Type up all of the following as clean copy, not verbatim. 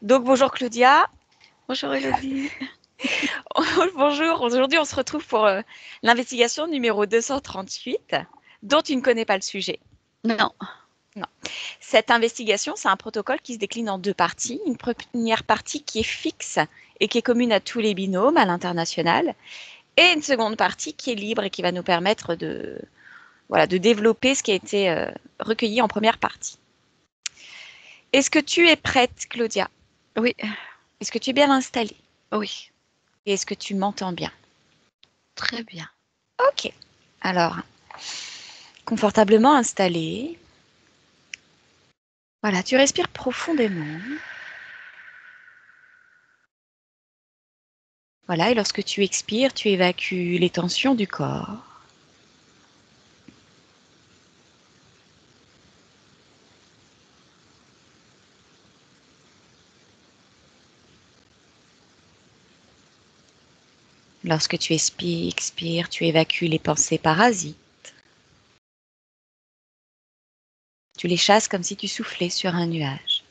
Donc bonjour Claudia. Bonjour Elodie. Bonjour, aujourd'hui on se retrouve pour l'investigation numéro 238 dont tu ne connais pas le sujet. Non. Non. Cette investigation, c'est un protocole qui se décline en deux parties. Une première partie qui est fixe et qui est commune à tous les binômes à l'international, et une seconde partie qui est libre et qui va nous permettre de, voilà, de développer ce qui a été recueilli en première partie. Est-ce que tu es prête, Claudia? Oui. Est-ce que tu es bien installée? Oui. Et est-ce que tu m'entends bien? Très bien. Ok. Alors, confortablement installée. Voilà, tu respires profondément. Voilà, et lorsque tu expires, tu évacues les tensions du corps. Lorsque tu expires, tu évacues les pensées parasites. Tu les chasses comme si tu soufflais sur un nuage.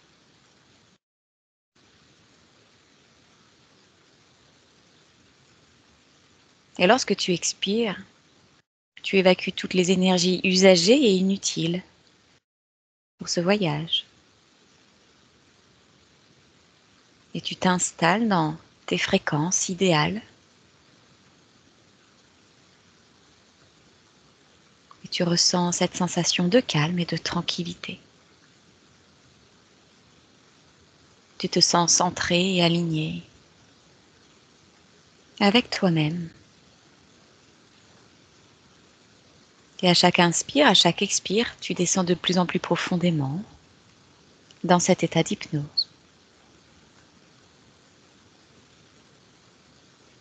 Et lorsque tu expires, tu évacues toutes les énergies usagées et inutiles pour ce voyage. Et tu t'installes dans tes fréquences idéales. Et tu ressens cette sensation de calme et de tranquillité. Tu te sens centré et aligné avec toi-même. Et à chaque inspire, à chaque expire, tu descends de plus en plus profondément dans cet état d'hypnose.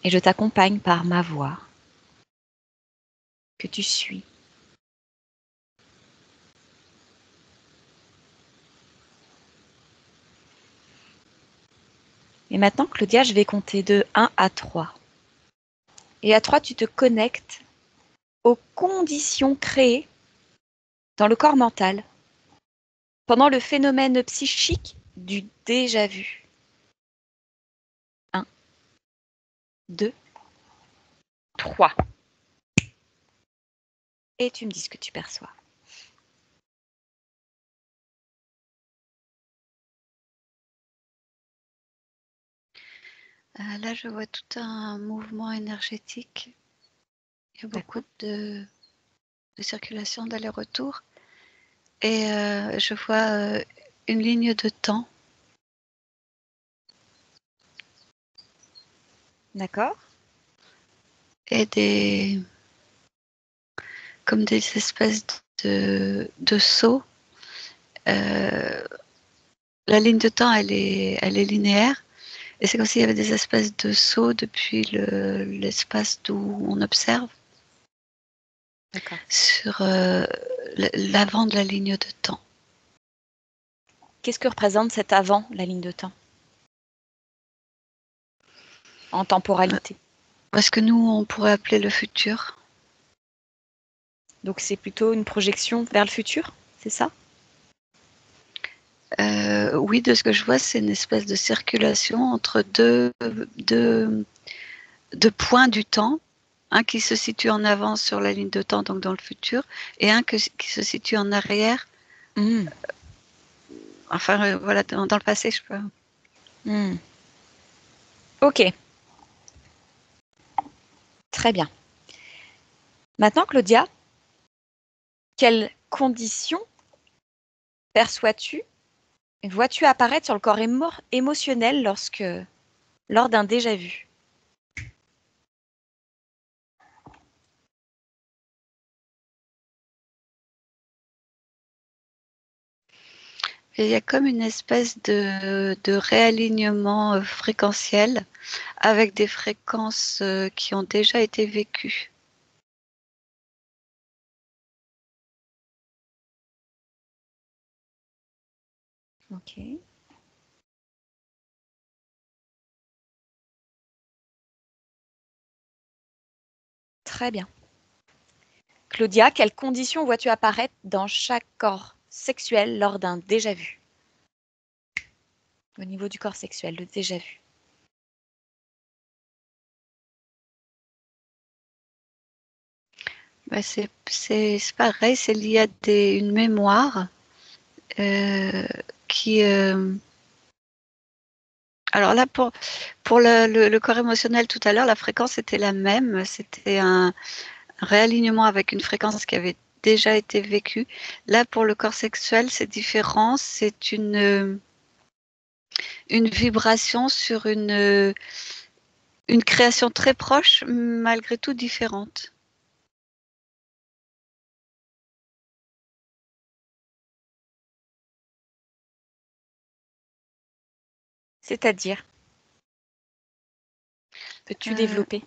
Et je t'accompagne par ma voix que tu suis. Et maintenant, Claudia, je vais compter de 1 à 3. Et à 3, tu te connectes aux conditions créées dans le corps mental pendant le phénomène psychique du déjà vu. 1, 2, 3. Et tu me dis ce que tu perçois. Là, je vois tout un mouvement énergétique. Il y a beaucoup de circulation d'aller-retour. Et je vois une ligne de temps. D'accord. Et comme des espèces de sauts. La ligne de temps, elle est linéaire. Et c'est comme s'il y avait des espèces de sauts depuis l'espace d'où on observe. D'accord. Sur l'avant de la ligne de temps. Qu'est-ce que représente cet avant, la ligne de temps, en temporalité? Parce que nous, on pourrait appeler le futur. Donc c'est plutôt une projection vers le futur, c'est ça? Oui, de ce que je vois, c'est une espèce de circulation entre deux points du temps, un qui se situe en avant sur la ligne de temps, donc dans le futur, et un qui se situe en arrière, enfin voilà, dans le passé, je peux. Ok. Très bien. Maintenant, Claudia, quelles conditions perçois-tu, vois-tu apparaître sur le corps émotionnel lors d'un déjà vu? Et il y a comme une espèce de réalignement fréquentiel avec des fréquences qui ont déjà été vécues. Ok. Très bien. Claudia, quelles conditions vois-tu apparaître dans chaque corps sexuel lors d'un déjà vu? au niveau du corps sexuel, le déjà vu. Bah, c'est pareil, c'est lié à une mémoire qui... Alors là, pour le corps émotionnel tout à l'heure, la fréquence était la même. C'était un réalignement avec une fréquence qui avait déjà été vécue. Là, pour le corps sexuel, c'est différent. C'est une vibration sur une création très proche, malgré tout différente. C'est-à-dire, peux-tu développer?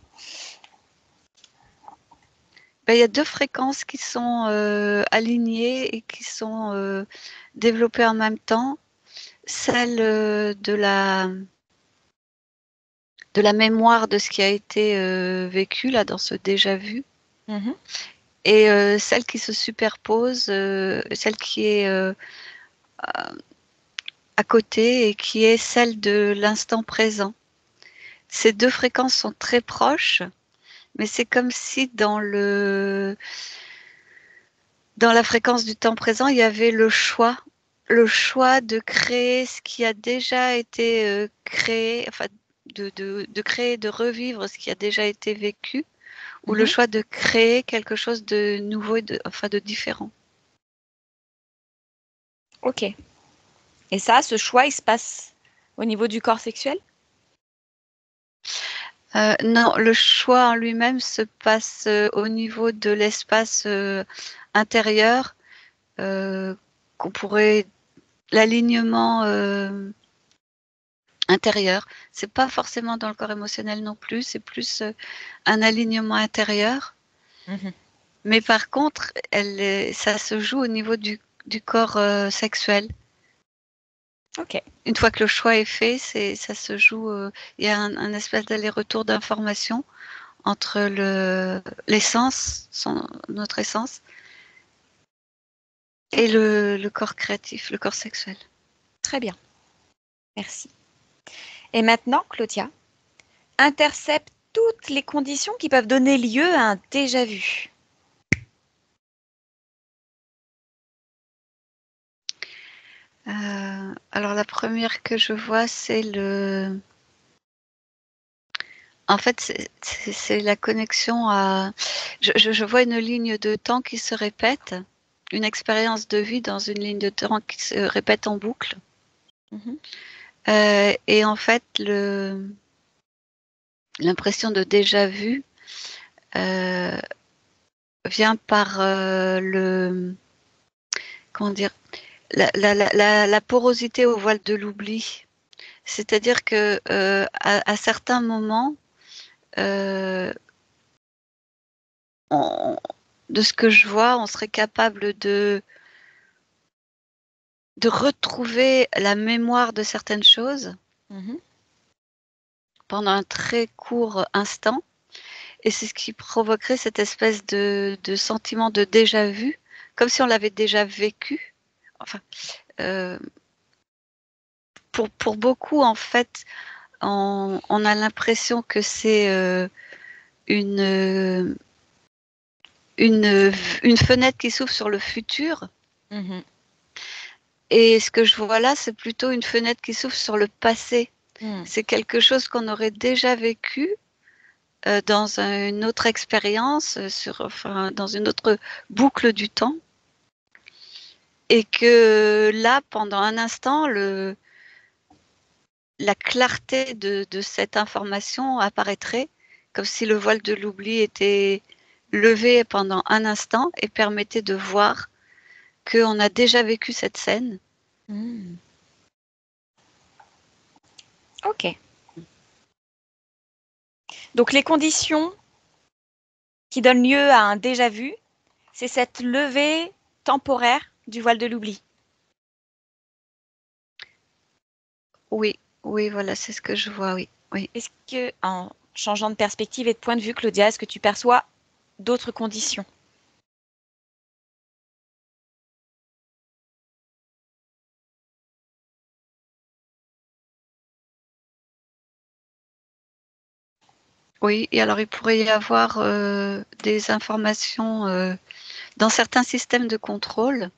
Ben, il y a deux fréquences qui sont alignées et qui sont développées en même temps. Celle de la mémoire de ce qui a été vécu là dans ce déjà vu, et celle qui se superpose, celle qui est à côté et qui est celle de l'instant présent. Ces deux fréquences sont très proches, mais c'est comme si dans la fréquence du temps présent, il y avait le choix de créer ce qui a déjà été créé, enfin de créer, de revivre ce qui a déjà été vécu, ou le choix de créer quelque chose de nouveau et de différent. Ok. Et ça, ce choix, il se passe au niveau du corps sexuel? Non, le choix en lui-même se passe au niveau de l'espace intérieur, qu'on pourrait l'alignement intérieur. C'est pas forcément dans le corps émotionnel non plus, c'est plus un alignement intérieur. Mais par contre, ça se joue au niveau du corps sexuel. Ok. Une fois que le choix est fait, ça se joue. Il y a un espèce d'aller-retour d'information entre l'essence, notre essence, et le corps créatif, le corps sexuel. Très bien. Merci. Et maintenant, Claudia, intercepte toutes les conditions qui peuvent donner lieu à un déjà vu. Alors la première que je vois, c'est en fait, c'est la connexion à... Je vois une ligne de temps qui se répète, une expérience de vie dans une ligne de temps qui se répète en boucle. Et en fait, l'impression de déjà vu vient par comment dire, la porosité au voile de l'oubli. C'est-à-dire que à certains moments, de ce que je vois, on serait capable de retrouver la mémoire de certaines choses pendant un très court instant. Et c'est ce qui provoquerait cette espèce de sentiment de déjà vu, comme si on l'avait déjà vécu. Enfin, pour beaucoup, en fait, on a l'impression que c'est une fenêtre qui s'ouvre sur le futur. Et ce que je vois là, c'est plutôt une fenêtre qui s'ouvre sur le passé. C'est quelque chose qu'on aurait déjà vécu dans une autre expérience, dans une autre boucle du temps. Et que là, pendant un instant, la clarté de cette information apparaîtrait, comme si le voile de l'oubli était levé pendant un instant et permettait de voir qu'on a déjà vécu cette scène. Ok. Donc les conditions qui donnent lieu à un déjà vu, c'est cette levée temporaire du voile de l'oubli. Oui, voilà, c'est ce que je vois, oui. Est-ce que, en changeant de perspective et de point de vue, Claudia, est-ce que tu perçois d'autres conditions? Oui, et alors il pourrait y avoir des informations dans certains systèmes de contrôle.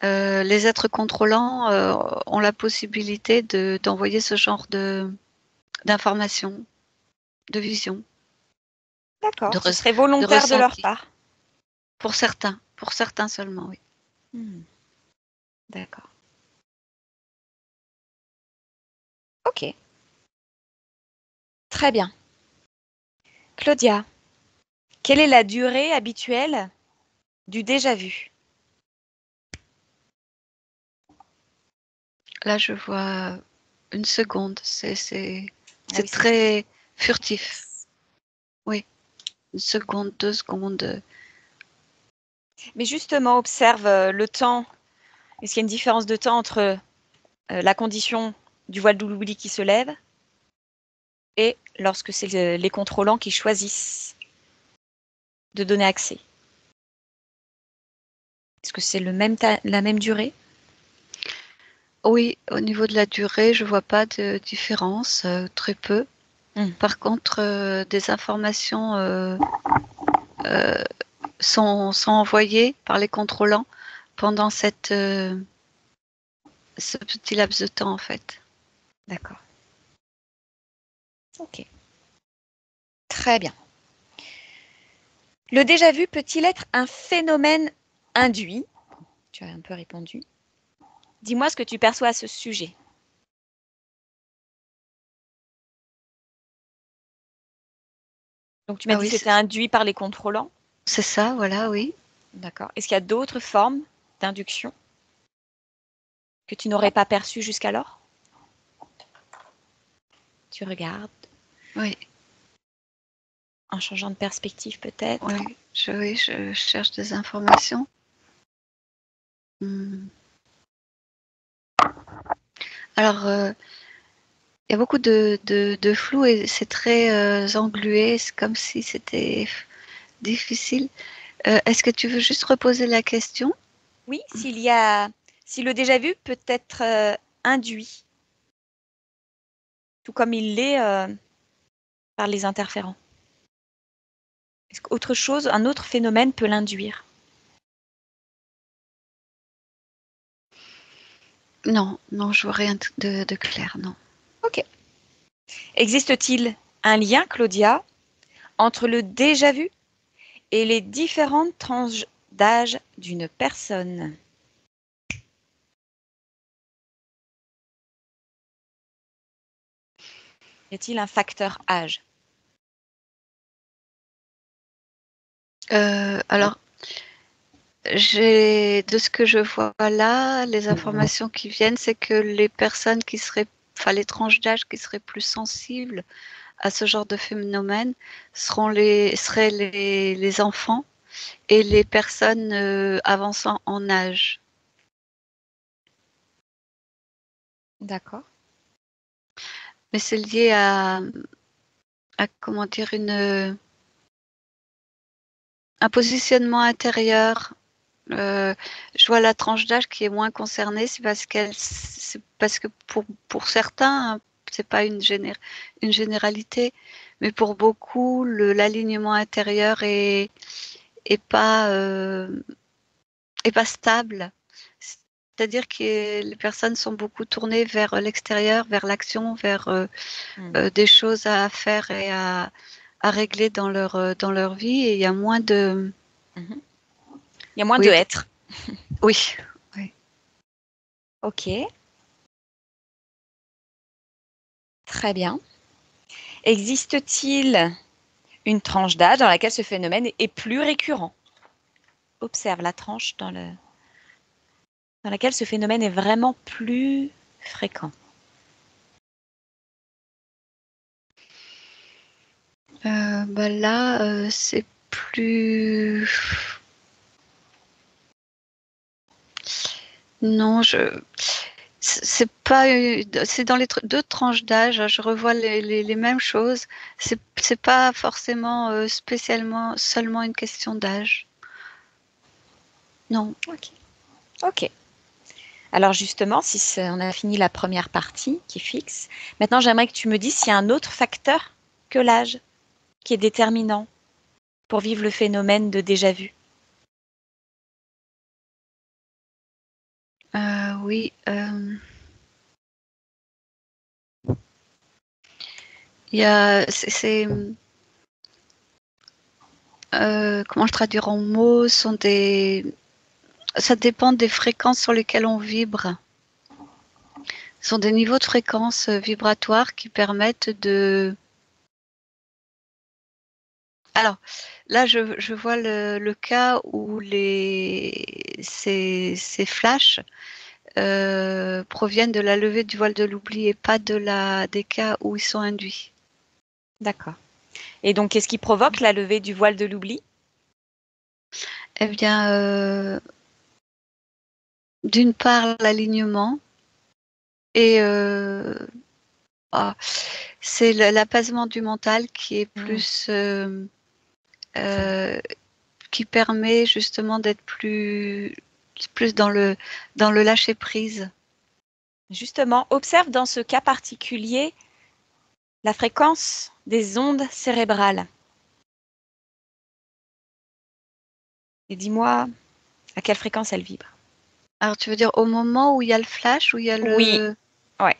Les êtres contrôlants ont la possibilité d'envoyer ce genre d'informations, de vision, D'accord, ce re- serait de volontaire de leur ressenti. part. Pour certains seulement, oui. D'accord. Ok, très bien. Claudia, quelle est la durée habituelle du déjà vu? Là, je vois une seconde. Ah oui, C'est c'est très furtif. Oui, une seconde, 2 secondes. Mais justement, observe le temps. Est-ce qu'il y a une différence de temps entre la condition du voile d'Ouloubli qui se lève et lorsque c'est les contrôlants qui choisissent de donner accès? Est-ce que c'est la même durée? Oui, au niveau de la durée, je vois pas de différence, très peu. Par contre, des informations sont envoyées par les contrôlants pendant ce petit laps de temps, en fait. D'accord. Ok. Très bien. Le déjà vu peut-il être un phénomène induit? Tu as un peu répondu. Dis-moi ce que tu perçois à ce sujet. Donc tu m'as Ah dit oui, que c'était induit par les contrôlants. c'est ça, voilà, oui. D'accord. Est-ce qu'il y a d'autres formes d'induction que tu n'aurais pas perçues jusqu'alors? Tu regardes Oui, en changeant de perspective peut-être. oui, je cherche des informations. Alors, il y a beaucoup de flou et c'est très englué. C'est comme si c'était difficile. Est-ce que tu veux juste reposer la question? Oui, si le déjà vu peut être induit, tout comme il l'est par les interférents. Est-ce qu'autre chose, un autre phénomène peut l'induire? Non, non, je vois rien de clair, non. Ok. Existe-t-il un lien, Claudia, entre le déjà vu et les différentes tranches d'âge d'une personne? Y a-t-il un facteur âge? Alors, de ce que je vois là, les informations qui viennent, c'est que les personnes qui seraient, enfin les tranches d'âge qui seraient plus sensibles à ce genre de phénomène seraient les enfants et les personnes avançant en âge. D'accord. Mais c'est lié à comment dire, un positionnement intérieur. Je vois la tranche d'âge qui est moins concernée, c'est parce que pour certains, hein, c'est pas une généralité, mais pour beaucoup, l'alignement intérieur est pas stable. C'est-à-dire que les personnes sont beaucoup tournées vers l'extérieur, vers l'action, vers des choses à faire et à régler dans leur vie, et il y a moins de, Il y a moins de oui, être. oui, oui. Ok, très bien. Existe-t-il une tranche d'âge dans laquelle ce phénomène est plus récurrent? Observe la tranche dans laquelle ce phénomène est vraiment plus fréquent. Bah là, c'est plus. Non, c'est pas. C'est dans les deux tranches d'âge. Je revois les mêmes choses. C'est pas forcément spécialement seulement une question d'âge. Non. Ok. Ok. Alors justement, si on a fini la première partie qui fixe, maintenant j'aimerais que tu me dises s'il y a un autre facteur que l'âge qui est déterminant pour vivre le phénomène de déjà-vu? Oui. Il y a, comment le traduire en mots, ça dépend des fréquences sur lesquelles on vibre. Ce sont des niveaux de fréquences vibratoires qui permettent de... Alors, là, je vois le cas où ces flashs proviennent de la levée du voile de l'oubli et pas des cas où ils sont induits. D'accord. Et donc, qu'est-ce qui provoque la levée du voile de l'oubli? Eh bien, d'une part, l'alignement et c'est l'apaisement du mental qui est plus... qui permet justement d'être plus dans le lâcher prise. Justement, observe dans ce cas particulier la fréquence des ondes cérébrales. Et dis-moi à quelle fréquence elles vibrent. Alors, tu veux dire au moment où il y a le flash, où il y a Oui, le... ouais.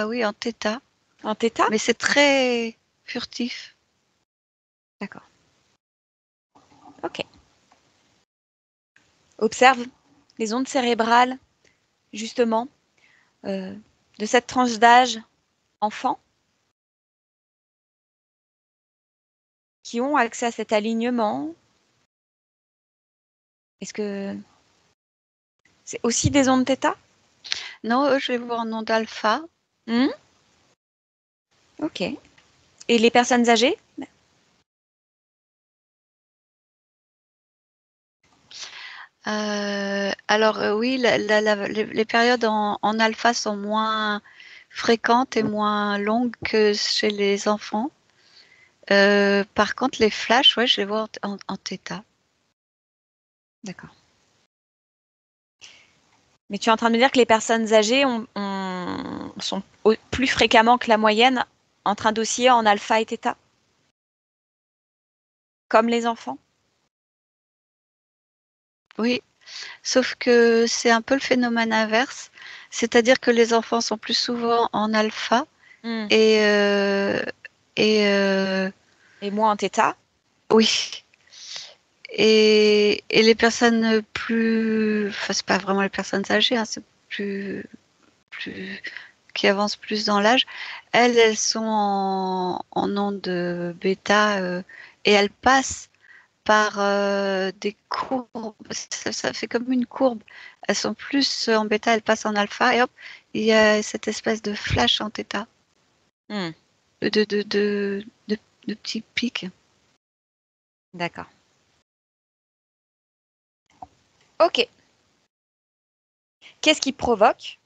Oui, en θ. En θ? Mais c'est très furtif. D'accord. Ok. Observe les ondes cérébrales, justement, de cette tranche d'âge enfant, qui ont accès à cet alignement. Est-ce que c'est aussi des ondes θ? Non, eux, je les vois en onde alpha. Ok. Et les personnes âgées? Alors, oui, les périodes en alpha sont moins fréquentes et moins longues que chez les enfants. Par contre, les flashs, ouais, je les vois en θ. D'accord. Mais tu es en train de me dire que les personnes âgées sont plus fréquemment que la moyenne en train d'osciller en alpha et θ? Comme les enfants? Oui, sauf que c'est un peu le phénomène inverse, c'est-à-dire que les enfants sont plus souvent en alpha et, Et moi en θ? oui. Et les personnes plus, enfin c'est pas vraiment les personnes âgées, hein, c'est plus qui avancent plus dans l'âge, elles sont en onde bêta et elles passent par des courbes, ça fait comme une courbe. Elles sont plus en bêta, elles passent en alpha et hop, il y a cette espèce de flash en θ, de petits pics. D'accord. Ok. Qu'est-ce qui provoque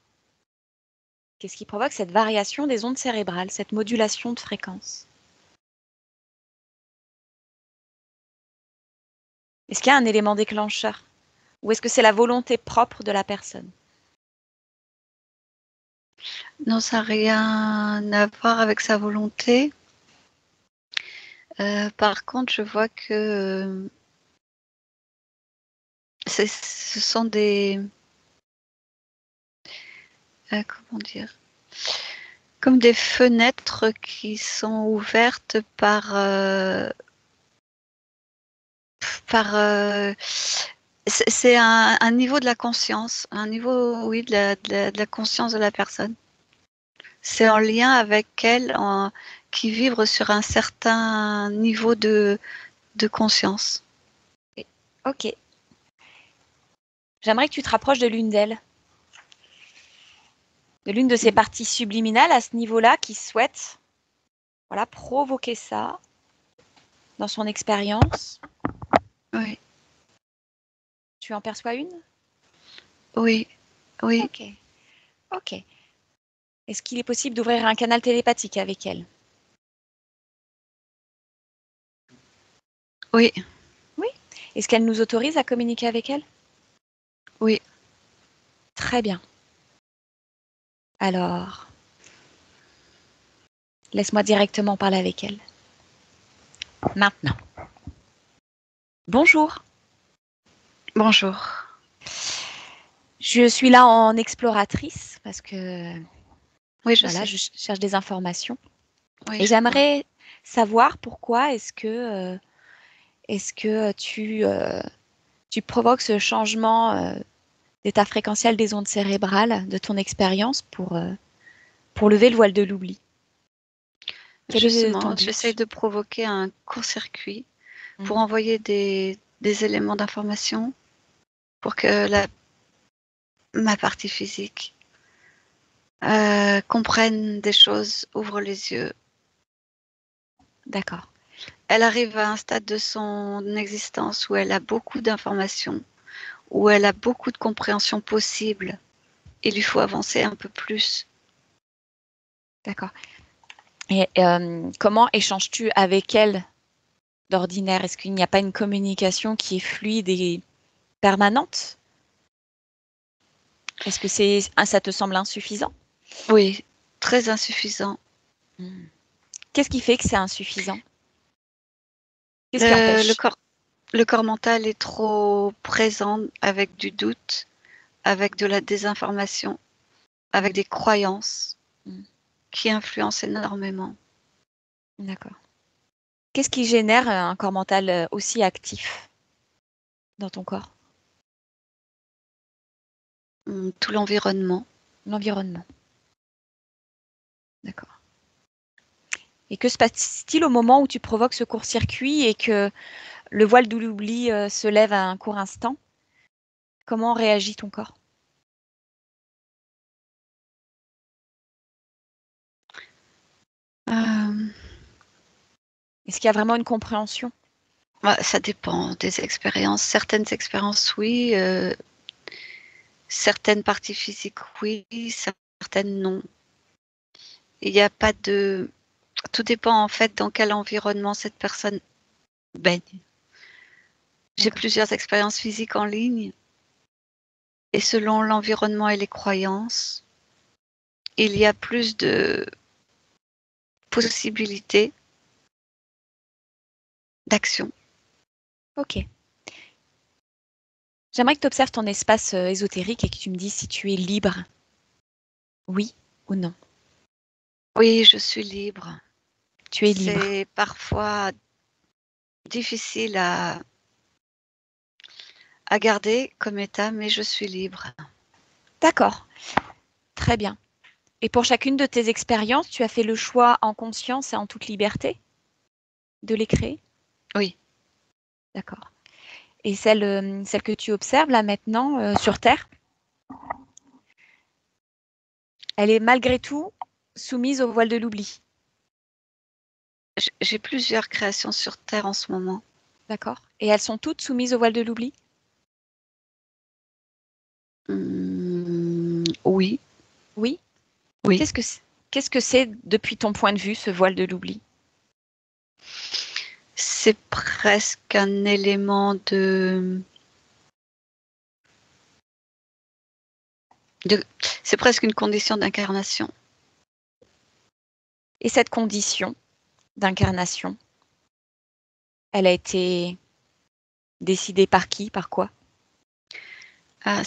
cette variation des ondes cérébrales, cette modulation de fréquence? Est-ce qu'il y a un élément déclencheur? Ou est-ce que c'est la volonté propre de la personne? Non, ça n'a rien à voir avec sa volonté. Par contre, je vois que ce sont des... comment dire? Comme des fenêtres qui sont ouvertes c'est un niveau de la conscience, un niveau, oui, de la conscience de la personne. C'est en lien avec elle, qui vibre sur un certain niveau de conscience. Ok. J'aimerais que tu te rapproches de l'une d'elles, de l'une de ces parties subliminales à ce niveau-là qui souhaite, voilà, provoquer ça dans son expérience. Oui, Tu en perçois une? oui, oui, Ok. Ok. Est-ce qu'il est possible d'ouvrir un canal télépathique avec elle? oui, Oui. Est-ce qu'elle nous autorise à communiquer avec elle? oui. Très bien. Alors, laisse-moi directement parler avec elle. Maintenant. Bonjour. Bonjour. Je suis là en exploratrice parce que Oui, je voilà, sais. je cherche des informations. Oui, Et je vois. j'aimerais savoir pourquoi est-ce que tu provoques ce changement d'état fréquentiel des ondes cérébrales de ton expérience pour lever le voile de l'oubli. Quel est ton Justement, j'essaye but? de provoquer un court-circuit pour Mhm. envoyer des éléments d'information pour que ma partie physique comprenne des choses, ouvre les yeux. D'accord, Elle arrive à un stade de son existence où elle a beaucoup d'informations, où elle a beaucoup de compréhension possible. Il lui faut avancer un peu plus. d'accord. Et comment échanges-tu avec elle d'ordinaire? Est-ce qu'il n'y a pas une communication qui est fluide et permanente? Est-ce que ça te semble insuffisant? Oui, très insuffisant. Hmm. Qu'est-ce qui fait que c'est insuffisant? Qu'est-ce qui Le empêche? corps, le corps mental est trop présent avec du doute, avec de la désinformation, avec Hmm, des croyances hmm. qui influencent énormément. D'accord. Qu'est-ce qui génère un corps mental aussi actif dans ton corps? Tout l'environnement. L'environnement. D'accord. Et que se passe-t-il au moment où tu provoques ce court-circuit et que le voile de l'oubli se lève à un court instant? Comment réagit ton corps? Euh, Est-ce qu'il y a vraiment une compréhension? Ça dépend des expériences. Certaines expériences, oui. Certaines parties physiques, oui. Certaines, non. Il n'y a pas de... Tout dépend en fait dans quel environnement cette personne baigne. J'ai D'accord. plusieurs expériences physiques en ligne et selon l'environnement et les croyances, il y a plus de possibilités d'action. Ok. J'aimerais que tu observes ton espace ésotérique et que tu me dises si tu es libre, oui ou non. Oui, je suis libre. Tu es libre. C'est parfois difficile à garder comme état, mais je suis libre. D'accord. Très bien. Et pour chacune de tes expériences, tu as fait le choix en conscience et en toute liberté de les créer? Oui, D'accord. Et celle que tu observes là maintenant sur Terre, elle est malgré tout soumise au voile de l'oubli. j'ai plusieurs créations sur Terre en ce moment. D'accord. Et elles sont toutes soumises au voile de l'oubli? Oui, Oui. oui. Qu'est-ce que c'est depuis ton point de vue, ce voile de l'oubli? C'est presque un élément c'est presque une condition d'incarnation. Et cette condition d'incarnation, elle a été décidée par qui, par quoi? Ah,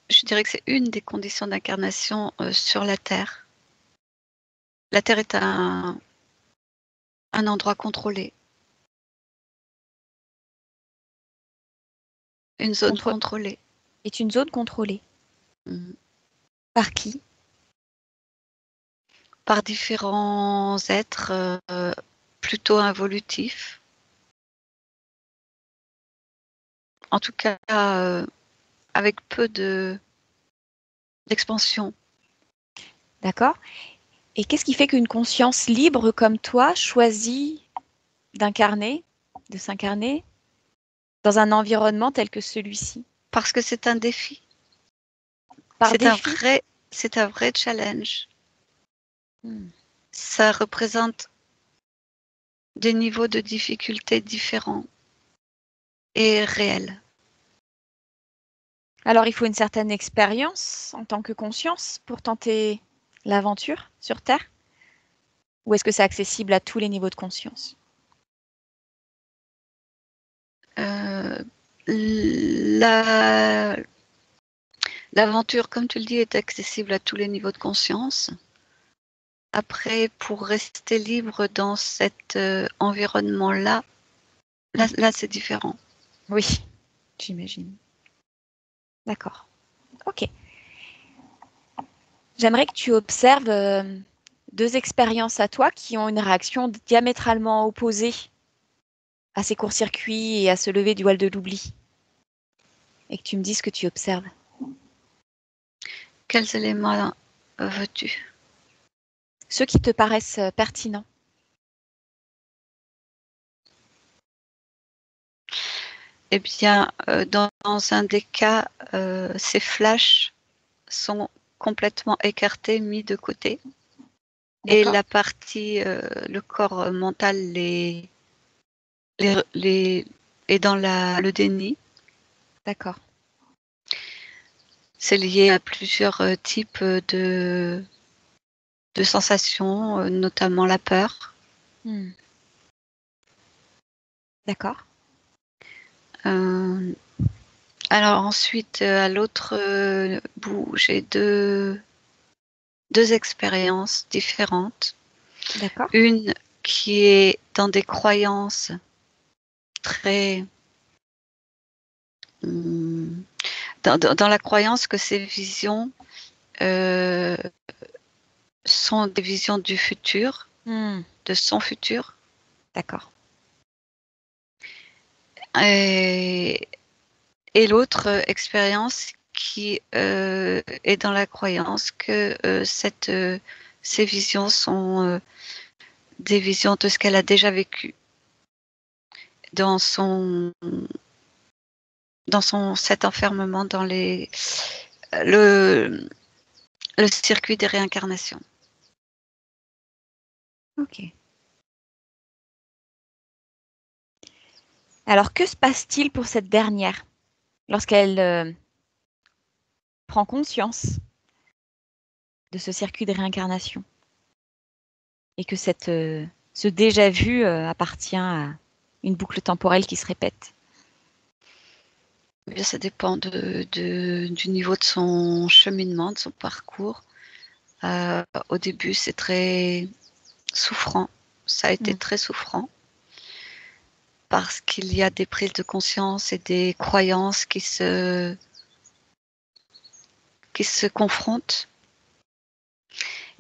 je dirais que c'est une des conditions d'incarnation sur la Terre. La Terre est un endroit contrôlé, une zone Contre contrôlée. est une zone contrôlée. Mm. Par qui? Par différents êtres plutôt involutifs. En tout cas, avec peu d'expansion. D'accord? Et qu'est-ce qui fait qu'une conscience libre comme toi choisit d'incarner, de s'incarner dans un environnement tel que celui-ci? Parce que c'est un défi. Par défi? C'est un vrai challenge. Hmm. Ça représente des niveaux de difficulté différents et réels. Alors il faut une certaine expérience en tant que conscience pour tenter l'aventure sur Terre? Ou est-ce que c'est accessible à tous les niveaux de conscience? L'aventure, comme tu le dis, est accessible à tous les niveaux de conscience. Après, pour rester libre dans cet environnement-là, là c'est différent. Oui, j'imagine. D'accord. Ok. J'aimerais que tu observes deux expériences à toi qui ont une réaction diamétralement opposée à ces courts-circuits et à ce lever du voile de l'oubli. Et que tu me dises ce que tu observes. Quels éléments veux-tu? Ceux qui te paraissent pertinents. Eh bien, dans un des cas, ces flashs sont complètement écartés, mis de côté. Et la partie, le corps mental est dans le déni. D'accord. C'est lié à plusieurs types de sensations, notamment la peur. D'accord. Alors ensuite, à l'autre bout, j'ai deux expériences différentes. D'accord. Une qui est dans des croyances très... dans la croyance que ces visions sont des visions du futur, de son futur. D'accord. Et l'autre expérience qui est dans la croyance que ces visions sont des visions de ce qu'elle a déjà vécu dans cet enfermement dans le circuit des réincarnations. Ok. Alors, que se passe-t-il pour cette dernière lorsqu'elle prend conscience de ce circuit de réincarnation et que ce déjà-vu appartient à une boucle temporelle qui se répète? Eh bien, ça dépend du niveau de son cheminement, de son parcours. Au début, c'est très souffrant. Ça a été très souffrant parce qu'il y a des prises de conscience et des croyances qui se confrontent.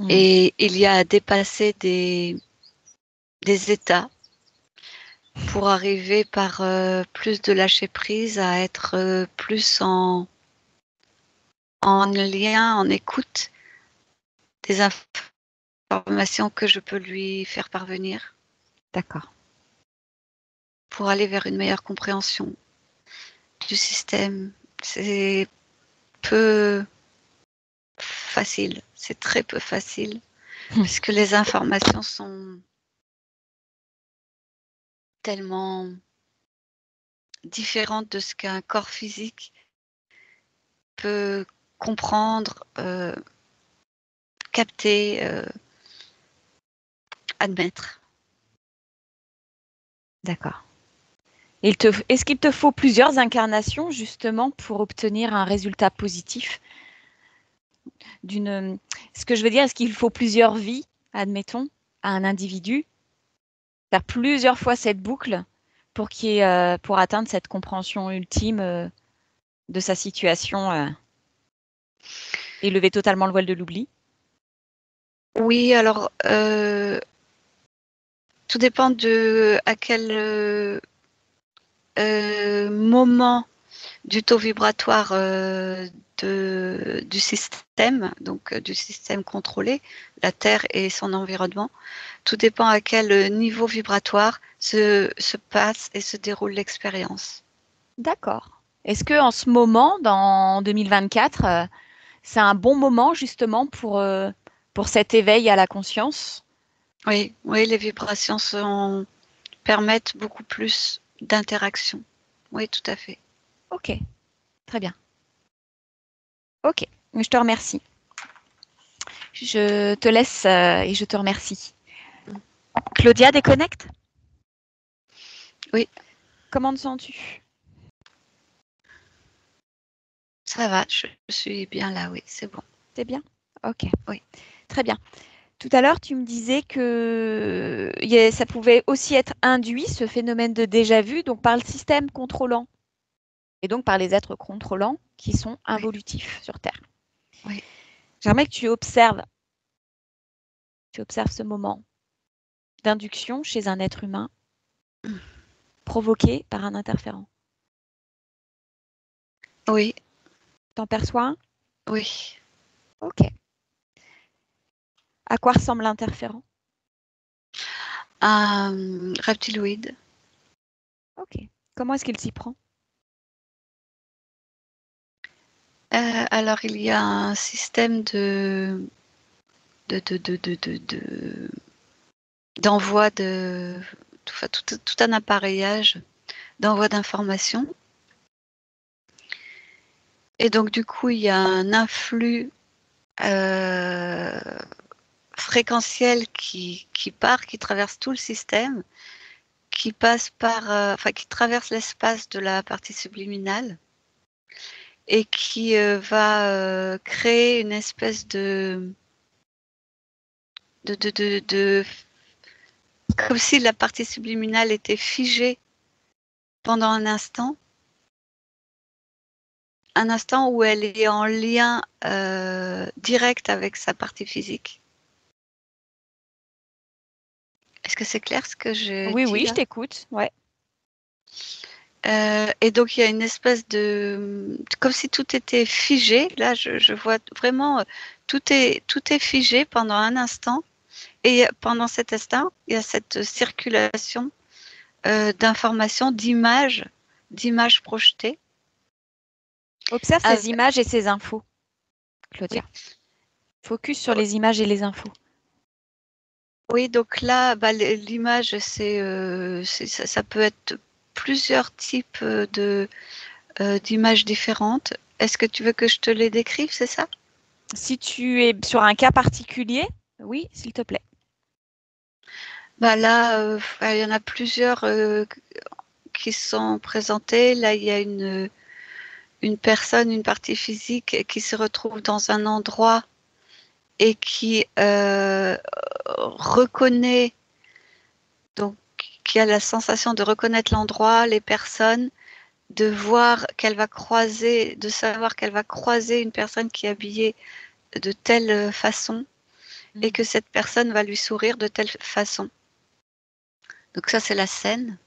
Et il y a à dépasser des états pour arriver par plus de lâcher prise à être plus en lien, en écoute des informations que je peux lui faire parvenir. D'accord. Pour aller vers une meilleure compréhension du système. C'est peu facile, c'est très peu facile, puisque les informations sont tellement différentes de ce qu'un corps physique peut comprendre, capter, admettre. D'accord. Est-ce qu'il te faut plusieurs incarnations justement pour obtenir un résultat positif Ce que je veux dire, est-ce qu'il faut plusieurs vies, admettons, à un individu, faire plusieurs fois cette boucle pour atteindre cette compréhension ultime de sa situation et lever totalement le voile de l'oubli? Oui, alors tout dépend de à quel moment du taux vibratoire du système, donc du système contrôlé, la Terre et son environnement. Tout dépend à quel niveau vibratoire se passe et se déroule l'expérience. D'accord. Est-ce que en ce moment, dans 2024, c'est un bon moment justement pour cet éveil à la conscience? Oui, oui, les vibrations permettent beaucoup plus d'interaction. Oui, tout à fait. Ok, très bien. Ok, je te remercie. Je te laisse et je te remercie. Claudia, déconnecte? Oui. Comment te sens-tu? Ça va, je suis bien là, oui, c'est bon. C'est bien? Ok. Oui. Très bien. Tout à l'heure, tu me disais que ça pouvait aussi être induit, ce phénomène de déjà-vu, donc par le système contrôlant et donc par les êtres contrôlants qui sont involutifs sur Terre. Oui. J'aimerais que tu observes ce moment d'induction chez un être humain provoqué par un interférent. Oui. T'en perçois un? Oui. Ok. À quoi ressemble l'interférent? Un reptiloïde. Ok. Comment est-ce qu'il s'y prend? Alors, il y a un système d'envoi enfin, tout un appareillage d'envoi d'informations. Et donc, du coup, il y a un influx fréquentiel qui part, qui traverse tout le système, qui passe qui traverse l'espace de la partie subliminale et qui va créer une espèce de comme si la partie subliminale était figée pendant un instant où elle est en lien direct avec sa partie physique. Est-ce que c'est clair ce que je Oui, dis oui, je là? t'écoute. Ouais. Et donc il y a une espèce comme si tout était figé. Là, je vois vraiment tout est figé pendant un instant. Et pendant cet instant, il y a cette circulation d'informations, d'images projetées. Observe ces images et ces infos, Claudia. Oui. Focus sur les images et les infos. Oui, donc là, l'image, ça peut être plusieurs types d'images différentes. Est-ce que tu veux que je te les décrive, c'est ça? Si tu es sur un cas particulier, oui, s'il te plaît. Là, il y en a plusieurs qui sont présentés. Là, il y a une personne, une partie physique qui se retrouve dans un endroit et qui reconnaît, donc qui a la sensation de reconnaître l'endroit, les personnes, de voir qu'elle va croiser, de savoir qu'elle va croiser une personne qui est habillée de telle façon et que cette personne va lui sourire de telle façon. Donc ça, c'est la scène.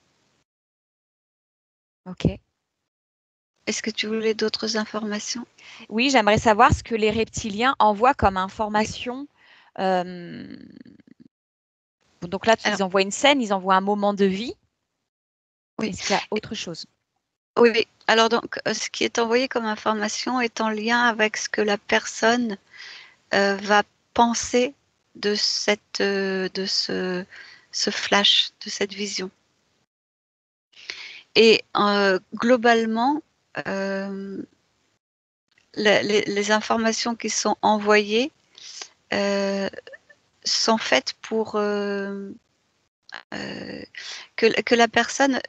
Ok. Est-ce que tu voulais d'autres informations? Oui, j'aimerais savoir ce que les reptiliens envoient comme Oui. information. Euh, Donc là, Alors, ils envoient une scène, ils envoient un moment de vie. oui. Est-ce qu'il y a autre chose? Oui, oui. Alors donc, ce qui est envoyé comme information est en lien avec ce que la personne va penser de ce flash, de cette vision. Et globalement, les informations qui sont envoyées sont faites pour que la personne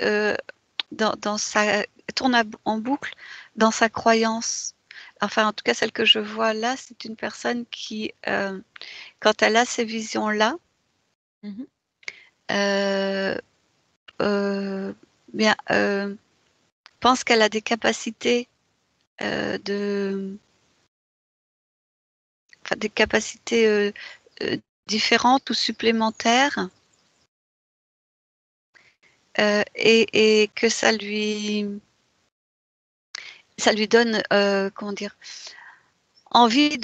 tourne en boucle dans sa croyance. Enfin, en tout cas, celle que je vois là, c'est une personne qui, quand elle a ces visions-là, Mhm. euh, euh, bien, pense qu'elle a des capacités des capacités différentes ou supplémentaires, et que ça lui donne, comment dire, envie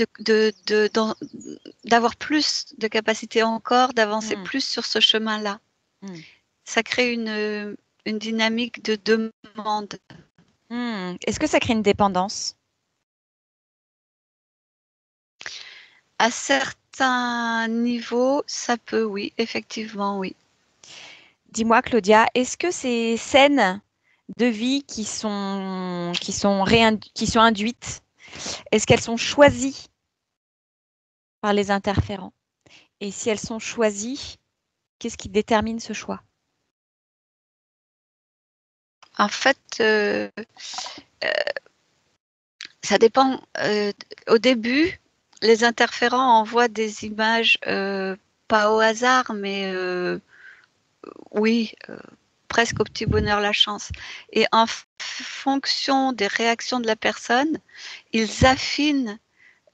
d'avoir plus de capacités encore, d'avancer plus sur ce chemin-là. Ça crée une dynamique de demande. Est-ce que ça crée une dépendance? À certains niveaux, ça peut, oui, effectivement, oui. Dis-moi, Claudia, est-ce que ces scènes de vie qui sont induites, est-ce qu'elles sont choisies par les interférents. Et si elles sont choisies, qu'est-ce qui détermine ce choix? En fait, ça dépend. Au début, les interférents envoient des images, pas au hasard, mais oui, presque au petit bonheur la chance. Et en fonction des réactions de la personne, ils affinent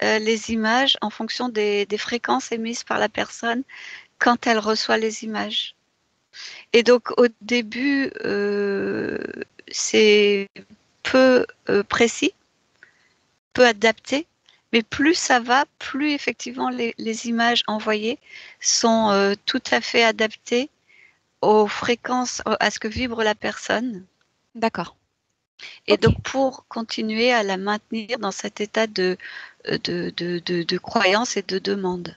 les images en fonction des fréquences émises par la personne quand elle reçoit les images. Et donc au début, c'est peu précis, peu adapté, mais plus ça va, plus effectivement les images envoyées sont tout à fait adaptées aux fréquences, à ce que vibre la personne. D'accord. Et Ok. donc pour continuer à la maintenir dans cet état de croyance et de demande.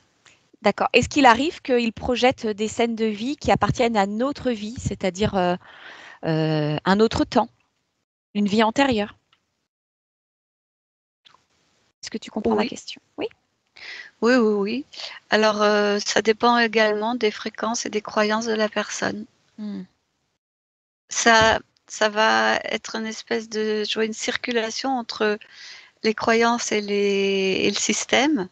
D'accord. Est-ce qu'il arrive qu'il projette des scènes de vie qui appartiennent à notre vie, c'est-à-dire un autre temps, une vie antérieure? Est-ce que tu comprends ma Oui, question? Oui. oui, oui, oui. Alors, ça dépend également des fréquences et des croyances de la personne. Hmm. Ça, ça va être une espèce de jouer une circulation entre les croyances et le système.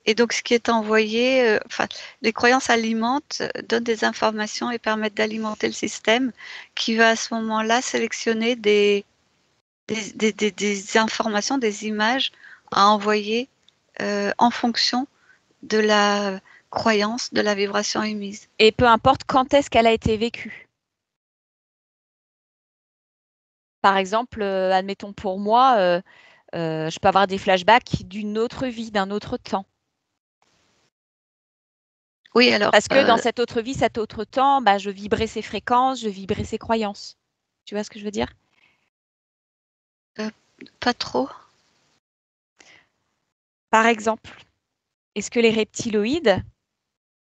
Et donc, ce qui est envoyé, enfin, les croyances alimentent, donnent des informations et permettent d'alimenter le système qui va à ce moment-là sélectionner des informations, des images à envoyer en fonction de la croyance, de la vibration émise. Et peu importe quand est-ce qu'elle a été vécue. Par exemple, admettons pour moi, je peux avoir des flashbacks d'une autre vie, d'un autre temps. Oui, alors, Parce que dans cette autre vie, cet autre temps, bah, je vibrais ces fréquences, je vibrais ces croyances. Tu vois ce que je veux dire? pas trop. Par exemple, est-ce que les reptiloïdes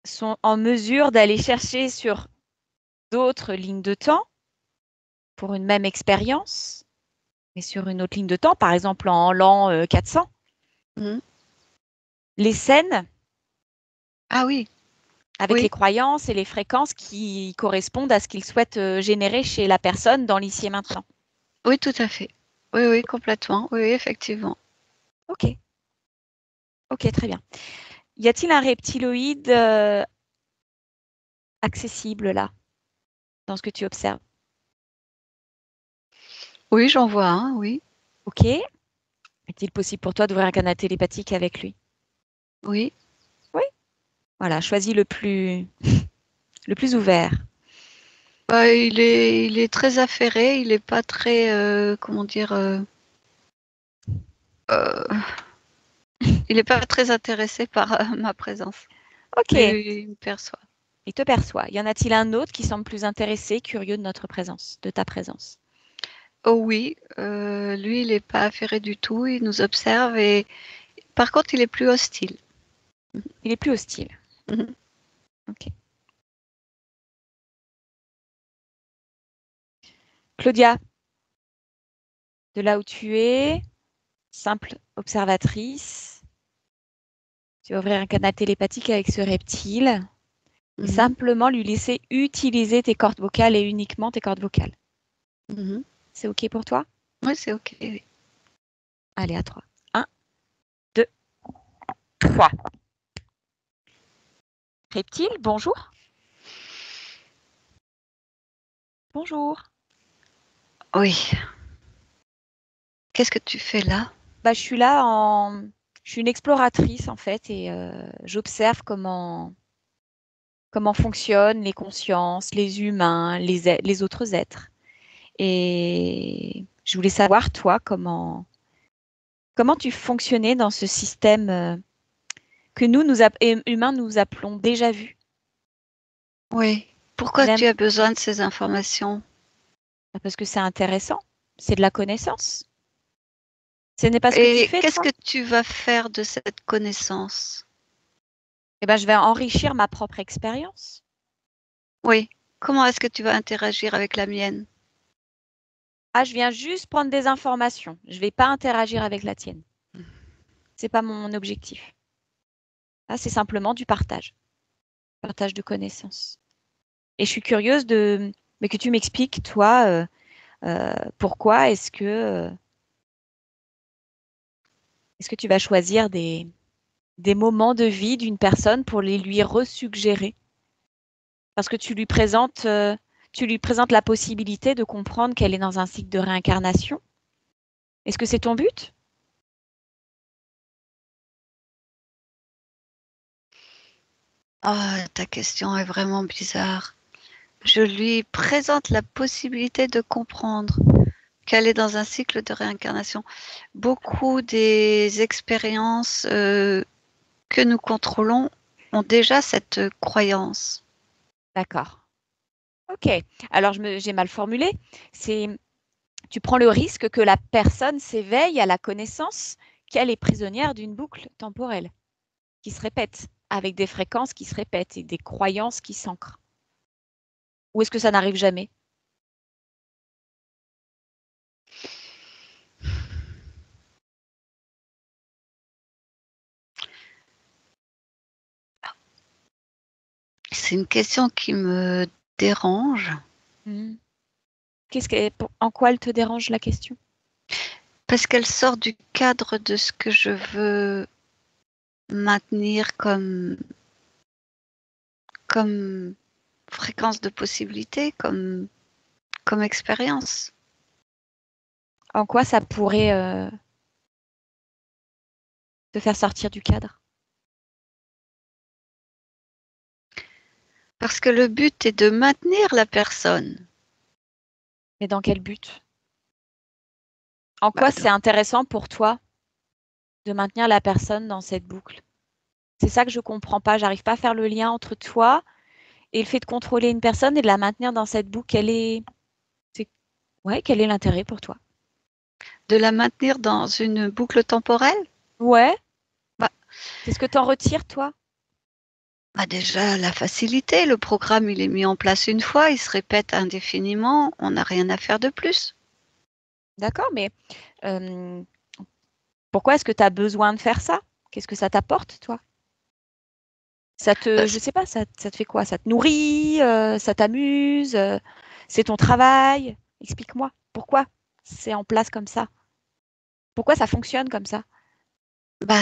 sont en mesure d'aller chercher sur d'autres lignes de temps pour une même expérience, mais sur une autre ligne de temps, par exemple en l'an 400, Mhm. les scènes Ah oui, avec les oui, croyances et les fréquences qui correspondent à ce qu'ils souhaitent générer chez la personne dans l'ici et maintenant. oui, tout à fait. Oui, oui, complètement. Oui, oui, effectivement. Ok, ok, très bien. Y a-t-il un reptiloïde accessible là, dans ce que tu observes? Oui, j'en vois un, oui, Ok. Est-il possible pour toi d'ouvrir un canal télépathique avec lui? oui. Oui. Voilà, choisis le plus ouvert. Bah, il est très affairé, il n'est pas très, comment dire, euh, il n'est pas très intéressé par ma présence. Mais Ok. il me perçoit. Il te perçoit. Y en a-t-il un autre qui semble plus intéressé, curieux de notre présence, de ta présence? Oh oui, lui, il n'est pas affairé du tout, il nous observe et par contre, il est plus hostile. Il est plus hostile. Mhm. Ok. Claudia, de là où tu es, simple observatrice, tu vas ouvrir un canal télépathique avec ce reptile et Mhm. simplement lui laisser utiliser tes cordes vocales et uniquement tes cordes vocales. Mhm. C'est OK pour toi? Oui, c'est OK. Oui. Allez, à 3. 1, 2, 3. Reptile, bonjour. Bonjour. Oui. Qu'est-ce que tu fais là? Bah, je suis là en... Je suis une exploratrice en fait et j'observe comment fonctionnent les consciences, les humains, les autres êtres. Et je voulais savoir, toi, comment tu fonctionnais dans ce système que humains, nous appelons déjà vu. Oui. Pourquoi tu J'aime as besoin de ces informations? parce que c'est intéressant, c'est de la connaissance. Ce n'est pas ce que tu Et fais, qu'est-ce toi? que tu vas faire de cette connaissance? Eh ben, je vais enrichir ma propre expérience. Oui. Comment est-ce que tu vas interagir avec la mienne? Ah, je viens juste prendre des informations. Je ne vais pas interagir avec la tienne. C'est pas mon objectif. Là, c'est simplement du partage de connaissances. Et je suis curieuse mais que tu m'expliques, toi, pourquoi est-ce que tu vas choisir des moments de vie d'une personne pour les lui resuggérer? Parce que tu lui présentes la possibilité de comprendre qu'elle est dans un cycle de réincarnation. Est-ce que c'est ton but? Ah, ta question est vraiment bizarre. Je lui présente la possibilité de comprendre qu'elle est dans un cycle de réincarnation. Beaucoup des expériences que nous contrôlons ont déjà cette croyance. D'accord. Ok. Alors, j'ai mal formulé. Tu prends le risque que la personne s'éveille à la connaissance qu'elle est prisonnière d'une boucle temporelle qui se répète, avec des fréquences qui se répètent et des croyances qui s'ancrent. Ou est-ce que ça n'arrive jamais? C'est une question qui me dérange. En quoi elle te dérange la question? Parce qu'elle sort du cadre de ce que je veux maintenir comme fréquence de possibilité, comme expérience. En quoi ça pourrait te faire sortir du cadre? Parce que le but est de maintenir la personne. Mais dans quel but? En quoi c'est intéressant pour toi de maintenir la personne dans cette boucle? C'est ça que je comprends pas. J'arrive pas à faire le lien entre toi et le fait de contrôler une personne et de la maintenir dans cette boucle. Quel est l'intérêt pour toi? De la maintenir dans une boucle temporelle? Ouais. Bah, Qu'est-ce que t'en retires, toi? déjà, la facilité. Le programme, il est mis en place une fois, il se répète indéfiniment, on n'a rien à faire de plus. D'accord, mais pourquoi est-ce que tu as besoin de faire ça? Qu'est-ce que ça t'apporte, toi? Je sais pas, ça te fait quoi? Ça te nourrit, ça t'amuse, c'est ton travail? Explique-moi, pourquoi c'est en place comme ça? Pourquoi ça fonctionne comme ça?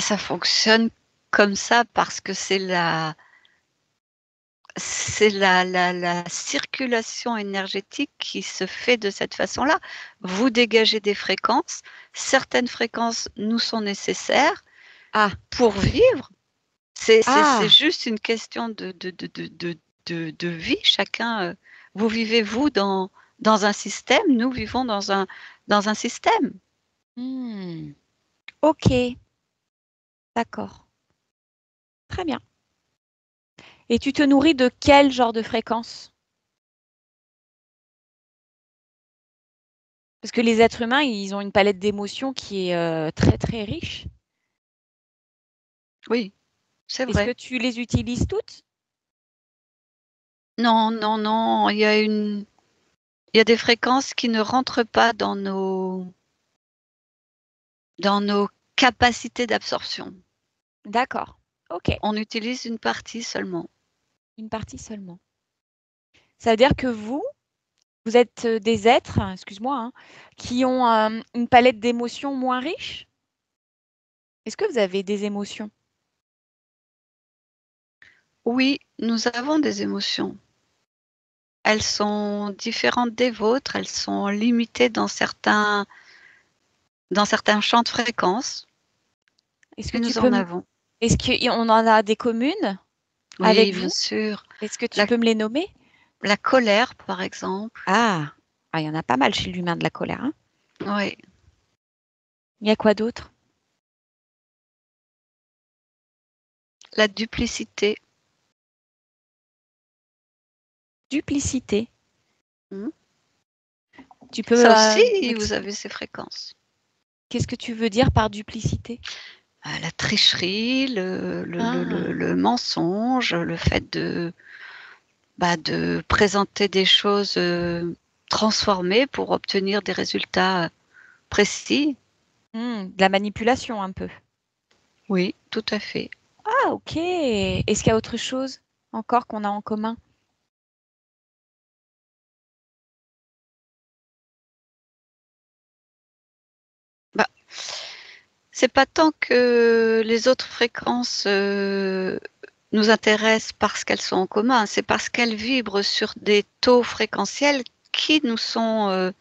Ça fonctionne comme ça parce que c'est la circulation énergétique qui se fait de cette façon-là. Vous dégagez des fréquences, certaines fréquences nous sont nécessaires pour vivre. C'est juste une question de vie. Chacun, vous vivez vous dans un système, nous vivons dans un système. Ok, d'accord. Très bien. Et tu te nourris de quel genre de fréquence? Parce que les êtres humains, ils ont une palette d'émotions qui est très très riche. Oui, c'est Est-ce que vrai. tu les utilises toutes? Non, non, non, il y a des fréquences qui ne rentrent pas dans nos capacités d'absorption. D'accord. Ok. On utilise une partie seulement. Une partie seulement. Ça veut dire que vous êtes des êtres, excuse-moi, hein, qui ont une palette d'émotions moins riche? Est-ce que vous avez des émotions? Oui, nous avons des émotions. Elles sont différentes des vôtres, elles sont limitées dans certains champs de fréquences, Est-ce que mais tu nous en peux avons. Est-ce qu'on en a des communes Oui, avec bien vous? sûr. Est-ce que tu La peux me les nommer? la colère, par exemple. Ah, il y en a pas mal chez l'humain de la colère, hein. Oui. Il y a quoi d'autre? La duplicité. Duplicité. Mmh. Tu peux Ça aussi, vous m'expliquer? avez ces fréquences. Qu'est-ce que tu veux dire par duplicité? La tricherie, Ah, le mensonge, le fait de présenter des choses, transformées pour obtenir des résultats précis. de la manipulation un peu. Oui, tout à fait. ok. Est-ce qu'il y a autre chose encore qu'on a en commun? Bah, c'est pas tant que les autres fréquences nous intéressent parce qu'elles sont en commun, c'est parce qu'elles vibrent sur des taux fréquentiels qui nous sont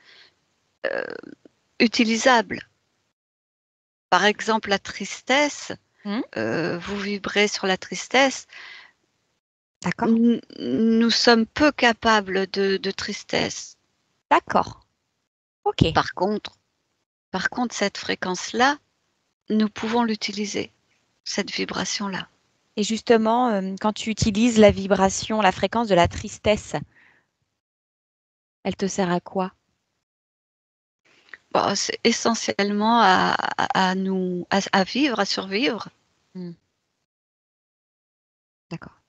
utilisables. Par exemple, la tristesse, vous vibrez sur la tristesse. D'accord. Nous sommes peu capables de tristesse. D'accord. Ok. Par contre, cette fréquence-là, nous pouvons l'utiliser, cette vibration-là. Et justement, quand tu utilises la vibration, la fréquence de la tristesse, elle te sert à quoi? Bon, c'est essentiellement à vivre, à survivre. D'accord.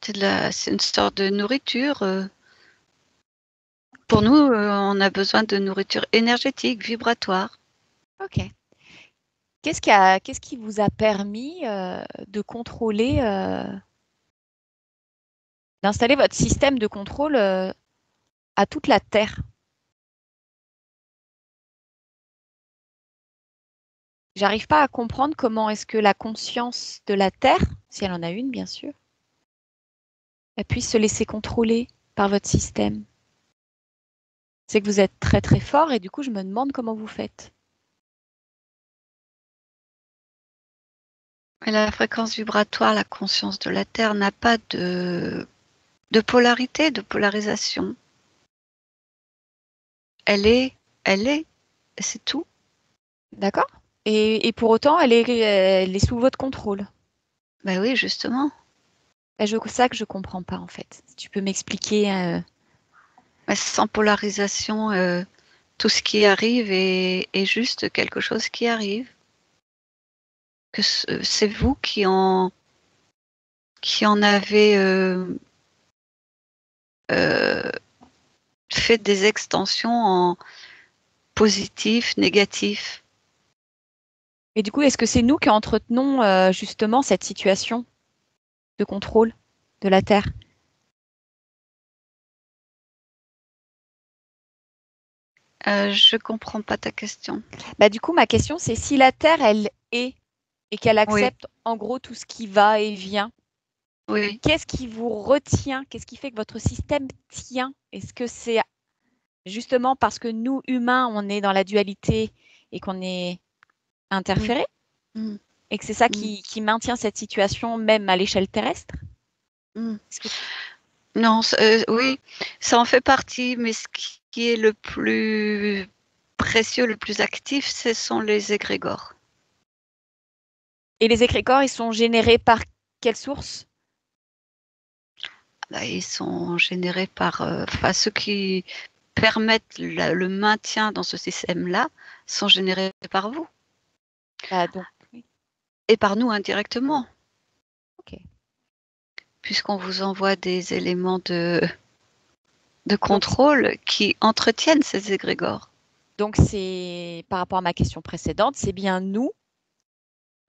C'est une sorte de nourriture. Pour nous, on a besoin de nourriture énergétique, vibratoire. Ok. Qu'est-ce qui vous a permis de contrôler, d'installer votre système de contrôle à toute la Terre? J'arrive pas à comprendre comment est-ce que la conscience de la Terre, si elle en a une bien sûr, elle puisse se laisser contrôler par votre système. C'est que vous êtes très très fort et du coup je me demande comment vous faites. Et la fréquence vibratoire, la conscience de la Terre n'a pas de polarité, de polarisation. Elle est, c'est tout. D'accord? Et pour autant, elle est sous votre contrôle. Ben oui, justement. C'est ça que je comprends pas en fait. Si tu peux m'expliquer. Mais sans polarisation, tout ce qui arrive est juste quelque chose qui arrive. Que c'est vous qui en avez fait des extensions en positif, négatif. Et du coup, est-ce que c'est nous qui entretenons justement cette situation de contrôle de la Terre? Je comprends pas ta question. Bah, du coup, ma question, c'est si la Terre, elle est et qu'elle Oui, accepte en gros tout ce qui va et vient, oui. qu'est-ce qui vous retient? Qu'est-ce qui fait que votre système tient? Est-ce que c'est justement parce que nous, humains, on est dans la dualité et qu'on est Mm, interféré mm, et que c'est ça mm, qui maintient cette situation même à l'échelle terrestre? mm. Est-ce que Non, oui, ça en fait partie, mais ce qui est le plus précieux, le plus actif, ce sont les égrégores. Et les égrégores, ils sont générés par quelle source? Bah, ils sont générés par, enfin, ceux qui permettent le maintien dans ce système-là sont générés par vous Bah, donc, oui, et par nous indirectement, ok. puisqu'on vous envoie des éléments de Donc, contrôle qui entretiennent ces égrégores. donc c'est par rapport à ma question précédente, c'est bien nous,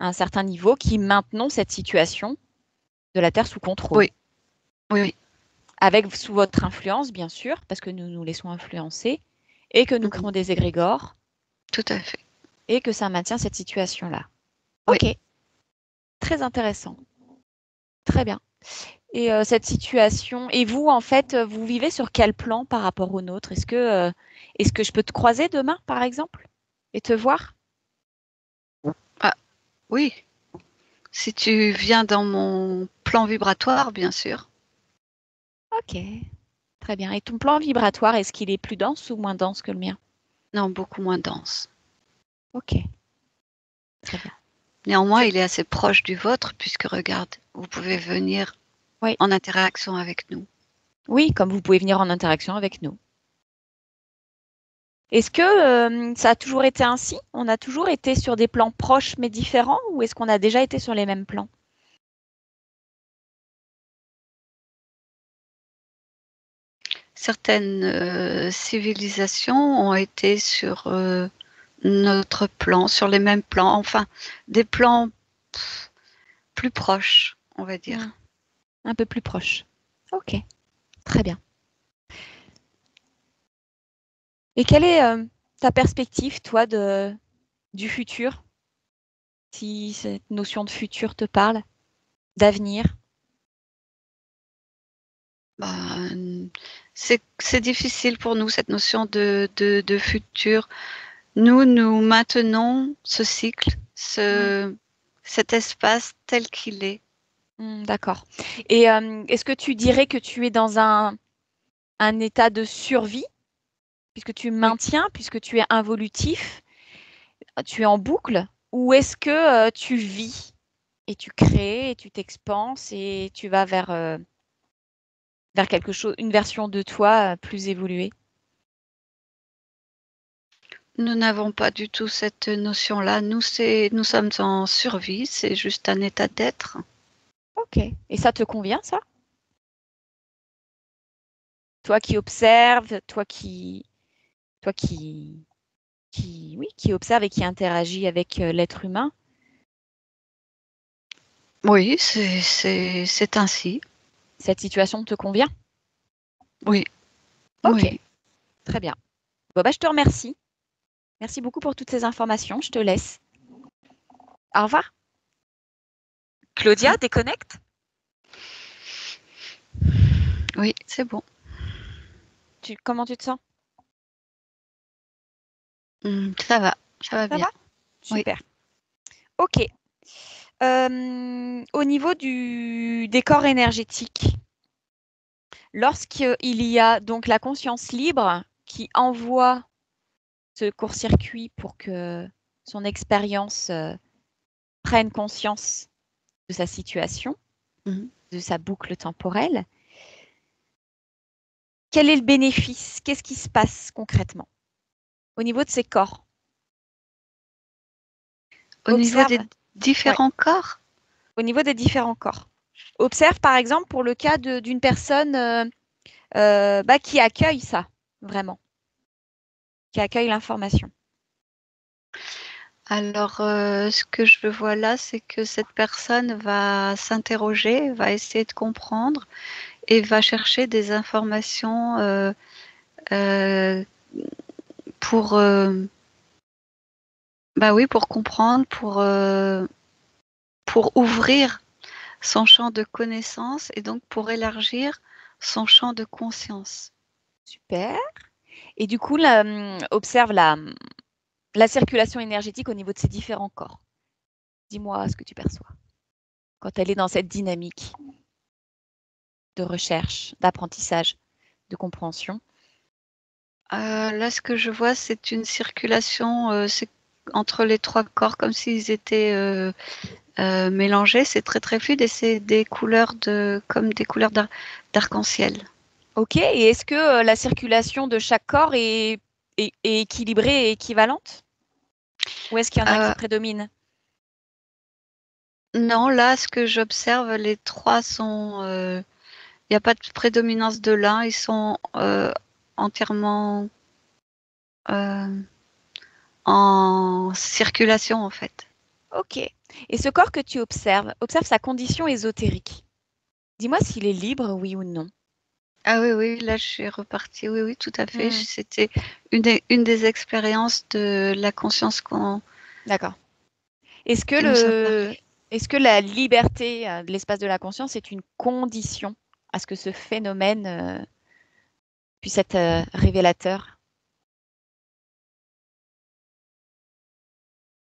à un certain niveau, qui maintenons cette situation de la Terre sous contrôle. Oui, oui, oui. Avec sous votre influence, bien sûr, parce que nous nous laissons influencer, et que nous Mhm. créons des égrégores, Tout à fait. et que ça maintient cette situation-là. Oui. Ok, très intéressant. Très bien. Et cette situation, et vous, en fait, vous vivez sur quel plan par rapport au nôtre? Est-ce que je peux te croiser demain, par exemple, et te voir? Ah, oui. Si tu viens dans mon plan vibratoire, bien sûr. Ok, très bien. Et ton plan vibratoire, est-ce qu'il est plus dense ou moins dense que le mien? Non, beaucoup moins dense. Ok, très bien. Néanmoins, Tu... il est assez proche du vôtre, puisque regarde, vous pouvez venir Oui. en interaction avec nous. Oui, comme vous pouvez venir en interaction avec nous. Est-ce que ça a toujours été ainsi? On a toujours été sur des plans proches mais différents ou est-ce qu'on a déjà été sur les mêmes plans? Certaines civilisations ont été sur notre plan, sur les mêmes plans, enfin, des plans plus proche, on va dire. Un peu plus proche. Ok, très bien. Et quelle est ta perspective, toi, du futur, si cette notion de futur te parle, d'avenir? C'est difficile pour nous, cette notion de futur. Nous maintenons ce cycle, cet espace tel qu'il est. D'accord. Et est-ce que tu dirais que tu es dans un état de survie, puisque tu Oui. maintiens, puisque tu es involutif, tu es en boucle, ou est-ce que tu vis et tu crées et tu t'expanses et tu vas vers quelque chose, une version de toi plus évoluée? Nous n'avons pas du tout cette notion-là. Nous sommes en survie, c'est juste un état d'être. Ok. Et ça te convient, ça? Toi qui observes, toi qui observe et qui interagit avec l'être humain. Oui, c'est ainsi. Cette situation te convient? Oui, Ok, oui. très bien. Bon, bah, je te remercie. Merci beaucoup pour toutes ces informations. Je te laisse. Au revoir. Claudia, déconnecte. Oui, c'est bon. Comment tu te sens? Ça va Ça bien. va? Oui. Super. Ok. Au niveau du décor énergétique, lorsqu'il y a donc la conscience libre qui envoie ce court-circuit pour que son expérience prenne conscience de sa situation, Mhm. de sa boucle temporelle, quel est le bénéfice? Qu'est-ce qui se passe concrètement au niveau de ses corps? Au niveau des Observe, ouais, différents corps, au niveau des différents corps. Observe par exemple pour le cas d'une personne bah, qui accueille ça, vraiment, qui accueille l'information. alors ce que je vois là, c'est que cette personne va s'interroger, va essayer de comprendre et va chercher des informations euh, pour, bah oui, pour comprendre, pour ouvrir son champ de connaissances et donc pour élargir son champ de conscience. Super. Et du coup, observe la circulation énergétique au niveau de ces différents corps. Dis-moi ce que tu perçois quand elle est dans cette dynamique de recherche, d'apprentissage, de compréhension. Là, ce que je vois, c'est une circulation c'est entre les trois corps, comme s'ils étaient mélangés. C'est très très fluide et c'est des couleurs comme des couleurs d'arc-en-ciel. Ok. Et est-ce que la circulation de chaque corps est équilibrée et équivalente? Ou est-ce qu'il y en a un qui Euh, prédomine? non, là, ce que j'observe, les trois sont. Il n'y a pas de prédominance de l'un. Ils sont entièrement euh, en circulation, en fait. Ok. Et ce corps que tu observes, observe sa condition ésotérique. Dis-moi s'il est libre, oui ou non. Ah oui, oui, là je suis repartie. Oui, oui, tout à fait. Hmm, C'était une des expériences de la conscience d'accord. Est-ce que qui nous a parlé. la liberté de l'espace de la conscience est une condition à ce que ce phénomène puisse être révélateur?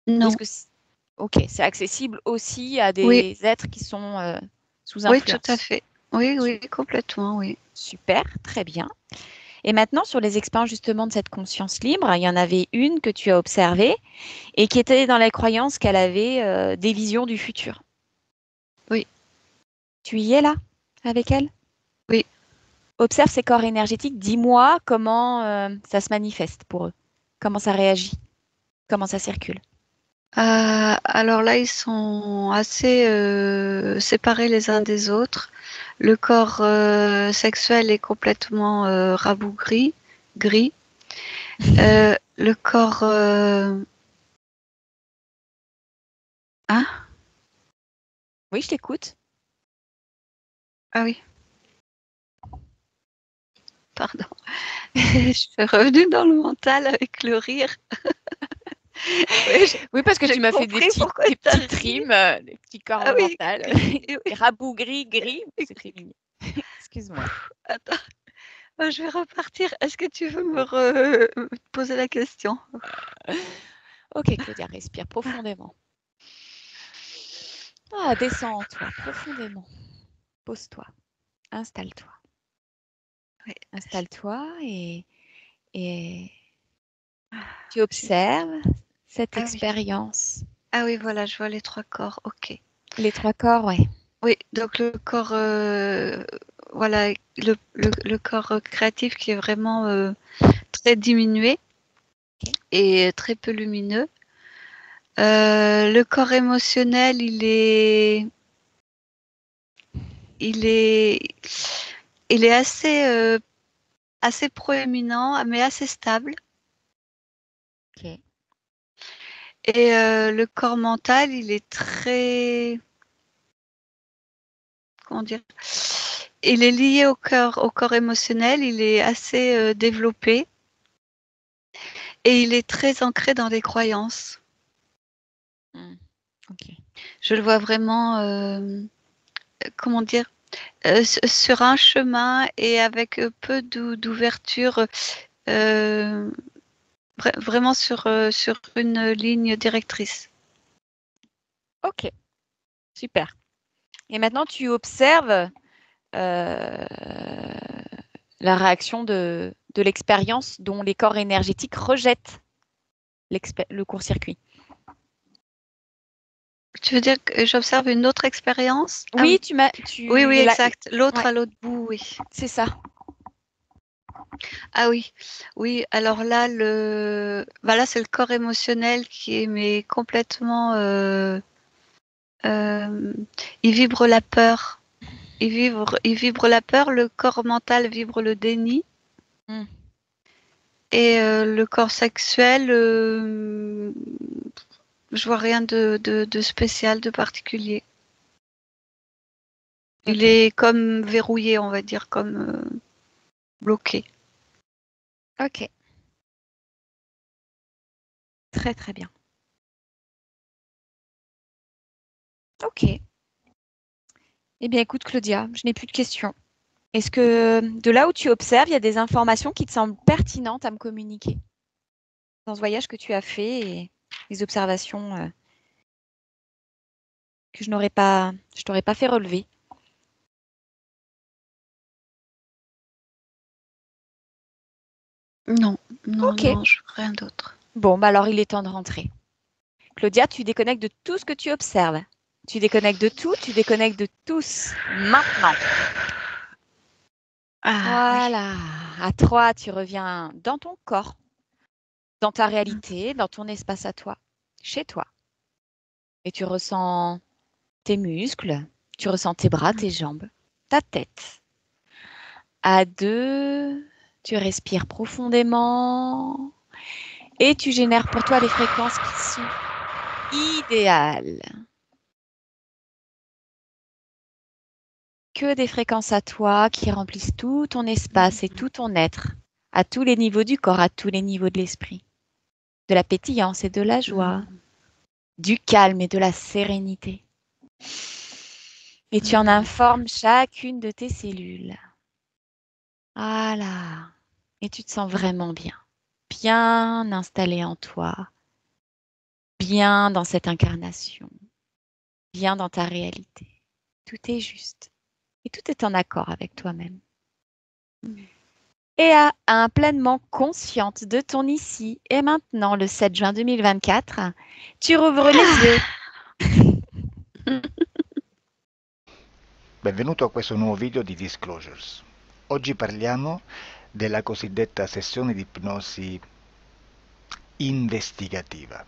Ou est-ce Non, que ok, c'est accessible aussi à oui, des êtres qui sont sous oui, tout à influence? fait. Oui, Su- oui, complètement, oui. Super, très bien. Et maintenant, sur les expériences justement de cette conscience libre, il y en avait une que tu as observée et qui était dans la croyance qu'elle avait des visions du futur. Oui, Tu y es là avec elle? oui. Observe ces corps énergétiques, dis-moi comment ça se manifeste pour eux, comment ça réagit, comment ça circule. Alors là, ils sont assez séparés les uns des autres. Le corps sexuel est complètement rabougri, gris. Le corps... hein Oui, je t'écoute. Ah oui, pardon. Je suis revenue dans le mental avec le rire. Oui, Oui, parce que j'ai tu m'as fait compris pourquoi des tu as petites ri. rimes, des petits corps Ah oui, mentales. gris, oui. Rabougri, gris. C'était mignon. Excuse-moi. Attends, je vais repartir. Est-ce que tu veux me poser la question? Ok, Claudia, respire profondément. Ah, descends en toi, profondément. Pose-toi. Installe-toi. Oui. Installe-toi et tu J'ai- observes cette Ah oui. expérience. Ah oui, voilà, je vois les 3 corps. Ok. Les 3 corps, ouais. Oui, donc le corps, voilà, le corps créatif qui est vraiment très diminué Ok. et très peu lumineux. Le corps émotionnel, il est, il est assez proéminent, mais assez stable. Ok. Et le corps mental, il est très, comment dire, il est lié au corps émotionnel, il est assez développé et il est très ancré dans les croyances. Ok. Je le vois vraiment, comment dire, sur un chemin et avec peu d'ouverture, vraiment sur une ligne directrice. Ok. Super. Et maintenant, tu observes la réaction de l'expérience dont les corps énergétiques rejettent le court-circuit. Tu veux dire que j'observe une autre expérience? Ah Oui, oui. Oui, oui, la, exact. L'autre ouais, à l'autre bout, oui. c'est ça. Ah oui, oui. Alors là, là, c'est le corps émotionnel qui est mais complètement. Il vibre la peur. Il vibre la peur. Le corps mental vibre le déni. Mm. Et le corps sexuel, je vois rien de spécial, de particulier. Il Ok. est comme verrouillé, on va dire, comme bloqué. Ok. Très, très bien. Ok. Eh bien, écoute, Claudia, je n'ai plus de questions. Est-ce que de là où tu observes, il y a des informations qui te semblent pertinentes à me communiquer dans ce voyage que tu as fait et les observations que je t'aurais pas fait relever? Non, non, Ok. non, rien d'autre. Bon, bah alors il est temps de rentrer. Claudia, tu déconnectes de tout ce que tu observes. Tu déconnectes de tout, tu déconnectes de tous. Maintenant. Ah oui. Voilà. À 3, tu reviens dans ton corps, dans ta réalité, dans ton espace à toi, chez toi. Et tu ressens tes muscles, tu ressens tes bras, tes jambes, ta tête. À 2, tu respires profondément et tu génères pour toi les fréquences qui sont idéales. Que des fréquences à toi qui remplissent tout ton espace et tout ton être, à tous les niveaux du corps, à tous les niveaux de l'esprit. De la pétillance et de la joie, du calme et de la sérénité. Et tu en informes chacune de tes cellules. Voilà. Et tu te sens vraiment bien. Bien installé en toi, bien dans cette incarnation, bien dans ta réalité. Tout est juste. Et tout est en accord avec toi-même. Et pleinement consciente de ton ici et maintenant, le 7 juin 2024, tu rouvres les yeux. Benvenuto a questo nuovo video di Disclosures. Oggi parliamo della cosiddetta sessione di ipnosi investigativa.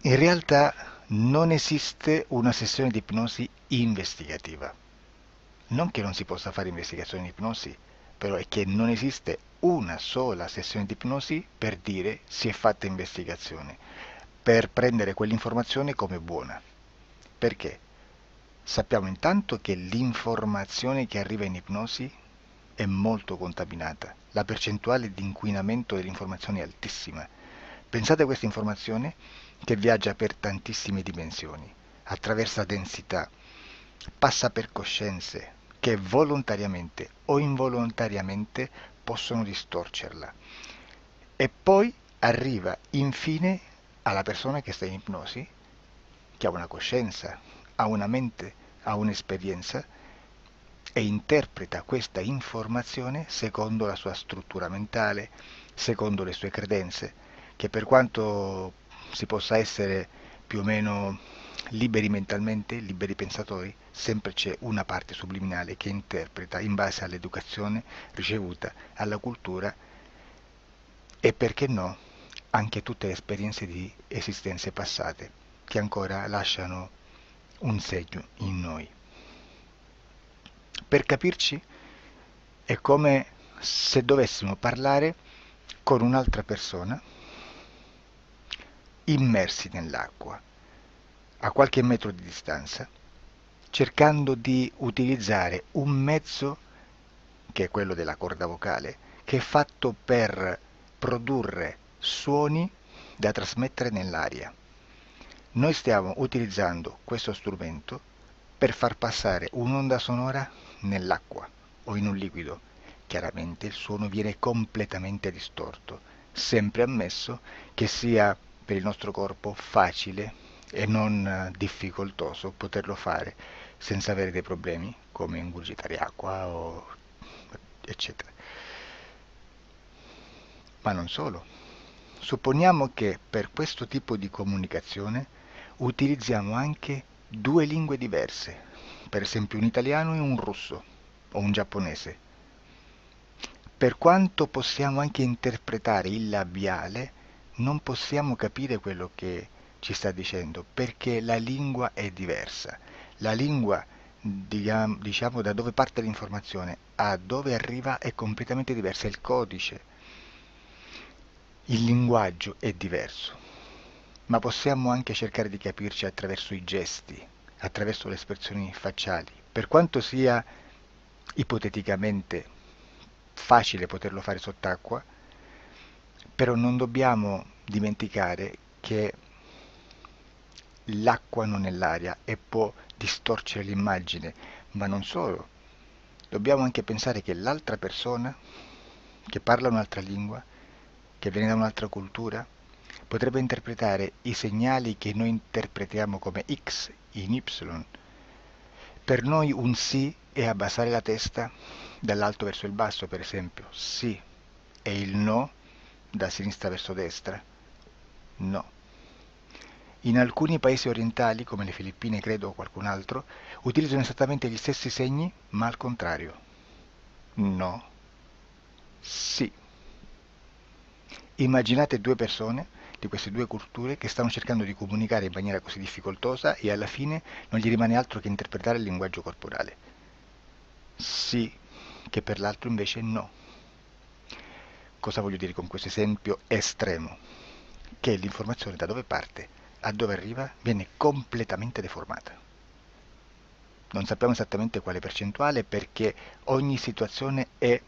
In realtà non esiste una sessione di ipnosi investigativa. Non che non si possa fare investigazione di ipnosi, però è che non esiste una sola sessione di ipnosi per dire si è fatta investigazione, per prendere quell'informazione come buona. Perché? Sappiamo intanto che l'informazione che arriva in ipnosi è molto contaminata. La percentuale di inquinamento dell'informazione è altissima. Pensate a questa informazione che viaggia per tantissime dimensioni, attraversa densità, passa per coscienze che volontariamente o involontariamente possono distorcerla. E poi arriva infine alla persona che sta in ipnosi, che ha una coscienza, ha una mente, ha un'esperienza e interpreta questa informazione secondo la sua struttura mentale, secondo le sue credenze, che per quanto si possa essere più o meno liberi mentalmente, liberi pensatori, sempre c'è una parte subliminale che interpreta in base all'educazione ricevuta, alla cultura e perché no, anche tutte le esperienze di esistenze passate che ancora lasciano un segno in noi. Per capirci, è come se dovessimo parlare con un'altra persona immersi nell'acqua, a qualche metro di distanza, cercando di utilizzare un mezzo, che è quello della corda vocale, che è fatto per produrre suoni da trasmettere nell'aria. Noi stiamo utilizzando questo strumento per far passare un'onda sonora nell'acqua o in un liquido. Chiaramente il suono viene completamente distorto, sempre ammesso che sia per il nostro corpo facile e non difficoltoso poterlo fare senza avere dei problemi come ingurgitare acqua o eccetera. Ma non solo. Supponiamo che per questo tipo di comunicazione utilizziamo anche due lingue diverse, per esempio un italiano e un russo o un giapponese. Per quanto possiamo anche interpretare il labiale, non possiamo capire quello che ci sta dicendo, perché la lingua è diversa. La lingua, diciamo, da dove parte l'informazione a dove arriva è completamente diversa, il codice, il linguaggio è diverso. Ma possiamo anche cercare di capirci attraverso i gesti, attraverso le espressioni facciali. Per quanto sia ipoteticamente facile poterlo fare sott'acqua, però non dobbiamo dimenticare che l'acqua non è l'aria e può distorcere l'immagine, ma non solo. Dobbiamo anche pensare che l'altra persona, che parla un'altra lingua, che viene da un'altra cultura, potrebbe interpretare i segnali che noi interpretiamo come X in Y. Per noi un sì è abbassare la testa dall'alto verso il basso, per esempio, sì, e il no da sinistra verso destra, no. In alcuni paesi orientali, come le Filippine credo o qualcun altro, utilizzano esattamente gli stessi segni, ma al contrario. No, sì. Immaginate due persone di queste due culture che stanno cercando di comunicare in maniera così difficoltosa e alla fine non gli rimane altro che interpretare il linguaggio corporale. Sì, che per l'altro invece no. Cosa voglio dire con questo esempio estremo? Che l'informazione da dove parte a dove arriva viene completamente deformata. Non sappiamo esattamente quale percentuale perché ogni situazione è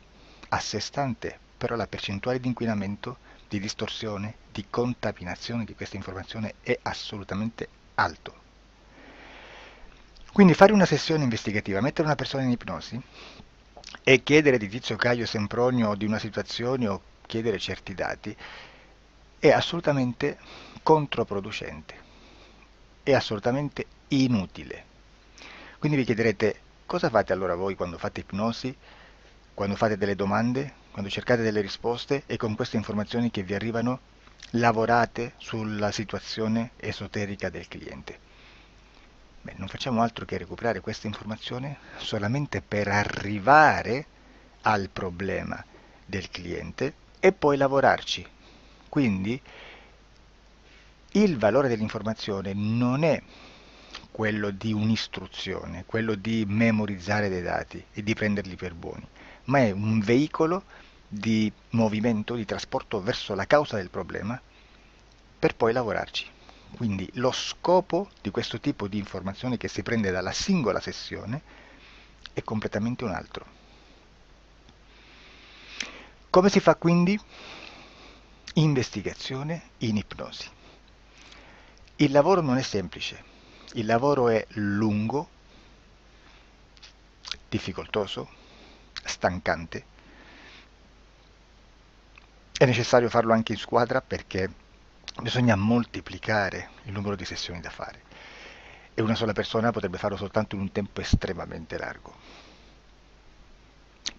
a sé stante, però la percentuale di inquinamento, di distorsione, di contaminazione di questa informazione è assolutamente alto. Quindi fare una sessione investigativa, mettere una persona in ipnosi e chiedere di Tizio Caio Sempronio di una situazione o chiedere certi dati è assolutamente controproducente, è assolutamente inutile. Quindi vi chiederete cosa fate allora voi quando fate ipnosi, quando fate delle domande, quando cercate delle risposte e con queste informazioni che vi arrivano lavorate sulla situazione esoterica del cliente. Beh, non facciamo altro che recuperare questa informazione solamente per arrivare al problema del cliente e poi lavorarci. Quindi il valore dell'informazione non è quello di un'istruzione, quello di memorizzare dei dati e di prenderli per buoni, ma è un veicolo di movimento, di trasporto verso la causa del problema per poi lavorarci. Quindi lo scopo di questo tipo di informazione che si prende dalla singola sessione è completamente un altro. Come si fa quindi? Investigazione in ipnosi. Il lavoro non è semplice, il lavoro è lungo, difficoltoso, stancante. È necessario farlo anche in squadra perché bisogna moltiplicare il numero di sessioni da fare e una sola persona potrebbe farlo soltanto in un tempo estremamente largo.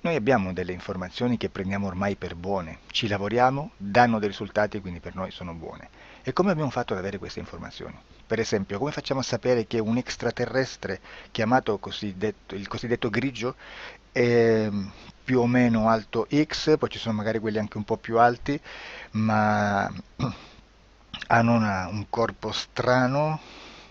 Noi abbiamo delle informazioni che prendiamo ormai per buone, ci lavoriamo, danno dei risultati e quindi per noi sono buone. E come abbiamo fatto ad avere queste informazioni? Per esempio, come facciamo a sapere che un extraterrestre chiamato il cosiddetto grigio è più o meno alto X, poi ci sono magari quelli anche un po' più alti, ma hanno un corpo strano,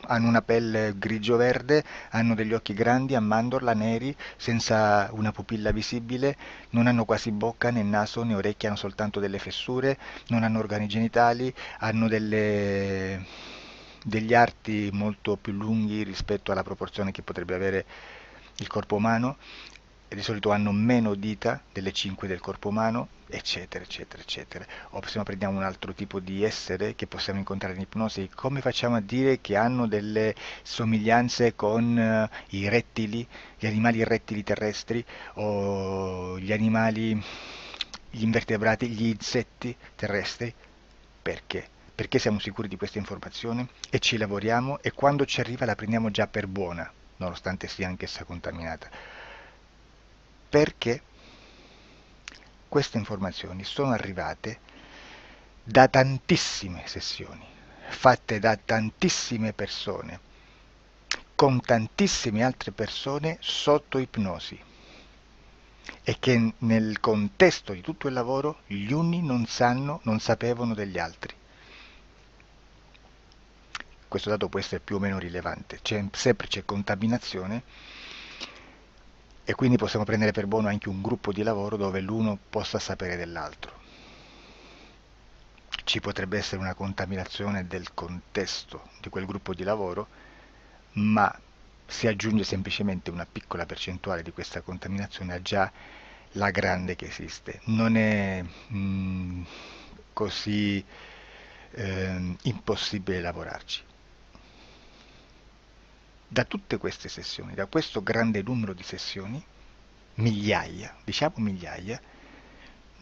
hanno una pelle grigio-verde, hanno degli occhi grandi a mandorla neri, senza una pupilla visibile, non hanno quasi bocca né naso né orecchie, hanno soltanto delle fessure, non hanno organi genitali, hanno degli arti molto più lunghi rispetto alla proporzione che potrebbe avere il corpo umano, e di solito hanno meno dita delle 5 del corpo umano, eccetera, eccetera, eccetera. O se no prendiamo un altro tipo di essere che possiamo incontrare in ipnosi, come facciamo a dire che hanno delle somiglianze con i rettili, gli animali rettili terrestri o gli invertebrati, gli insetti terrestri? Perché? Perché siamo sicuri di questa informazione e ci lavoriamo e quando ci arriva la prendiamo già per buona, nonostante sia anch'essa contaminata. Perché queste informazioni sono arrivate da tantissime sessioni, fatte da tantissime persone, con tantissime altre persone sotto ipnosi, e che nel contesto di tutto il lavoro gli uni non sapevano degli altri. Questo dato può essere più o meno rilevante, sempre c'è contaminazione e quindi possiamo prendere per buono anche un gruppo di lavoro dove l'uno possa sapere dell'altro. Ci potrebbe essere una contaminazione del contesto di quel gruppo di lavoro, ma si aggiunge semplicemente una piccola percentuale di questa contaminazione a già la grande che esiste. Non è così impossibile lavorarci. Da tutte queste sessioni, da questo grande numero di sessioni, migliaia, diciamo migliaia,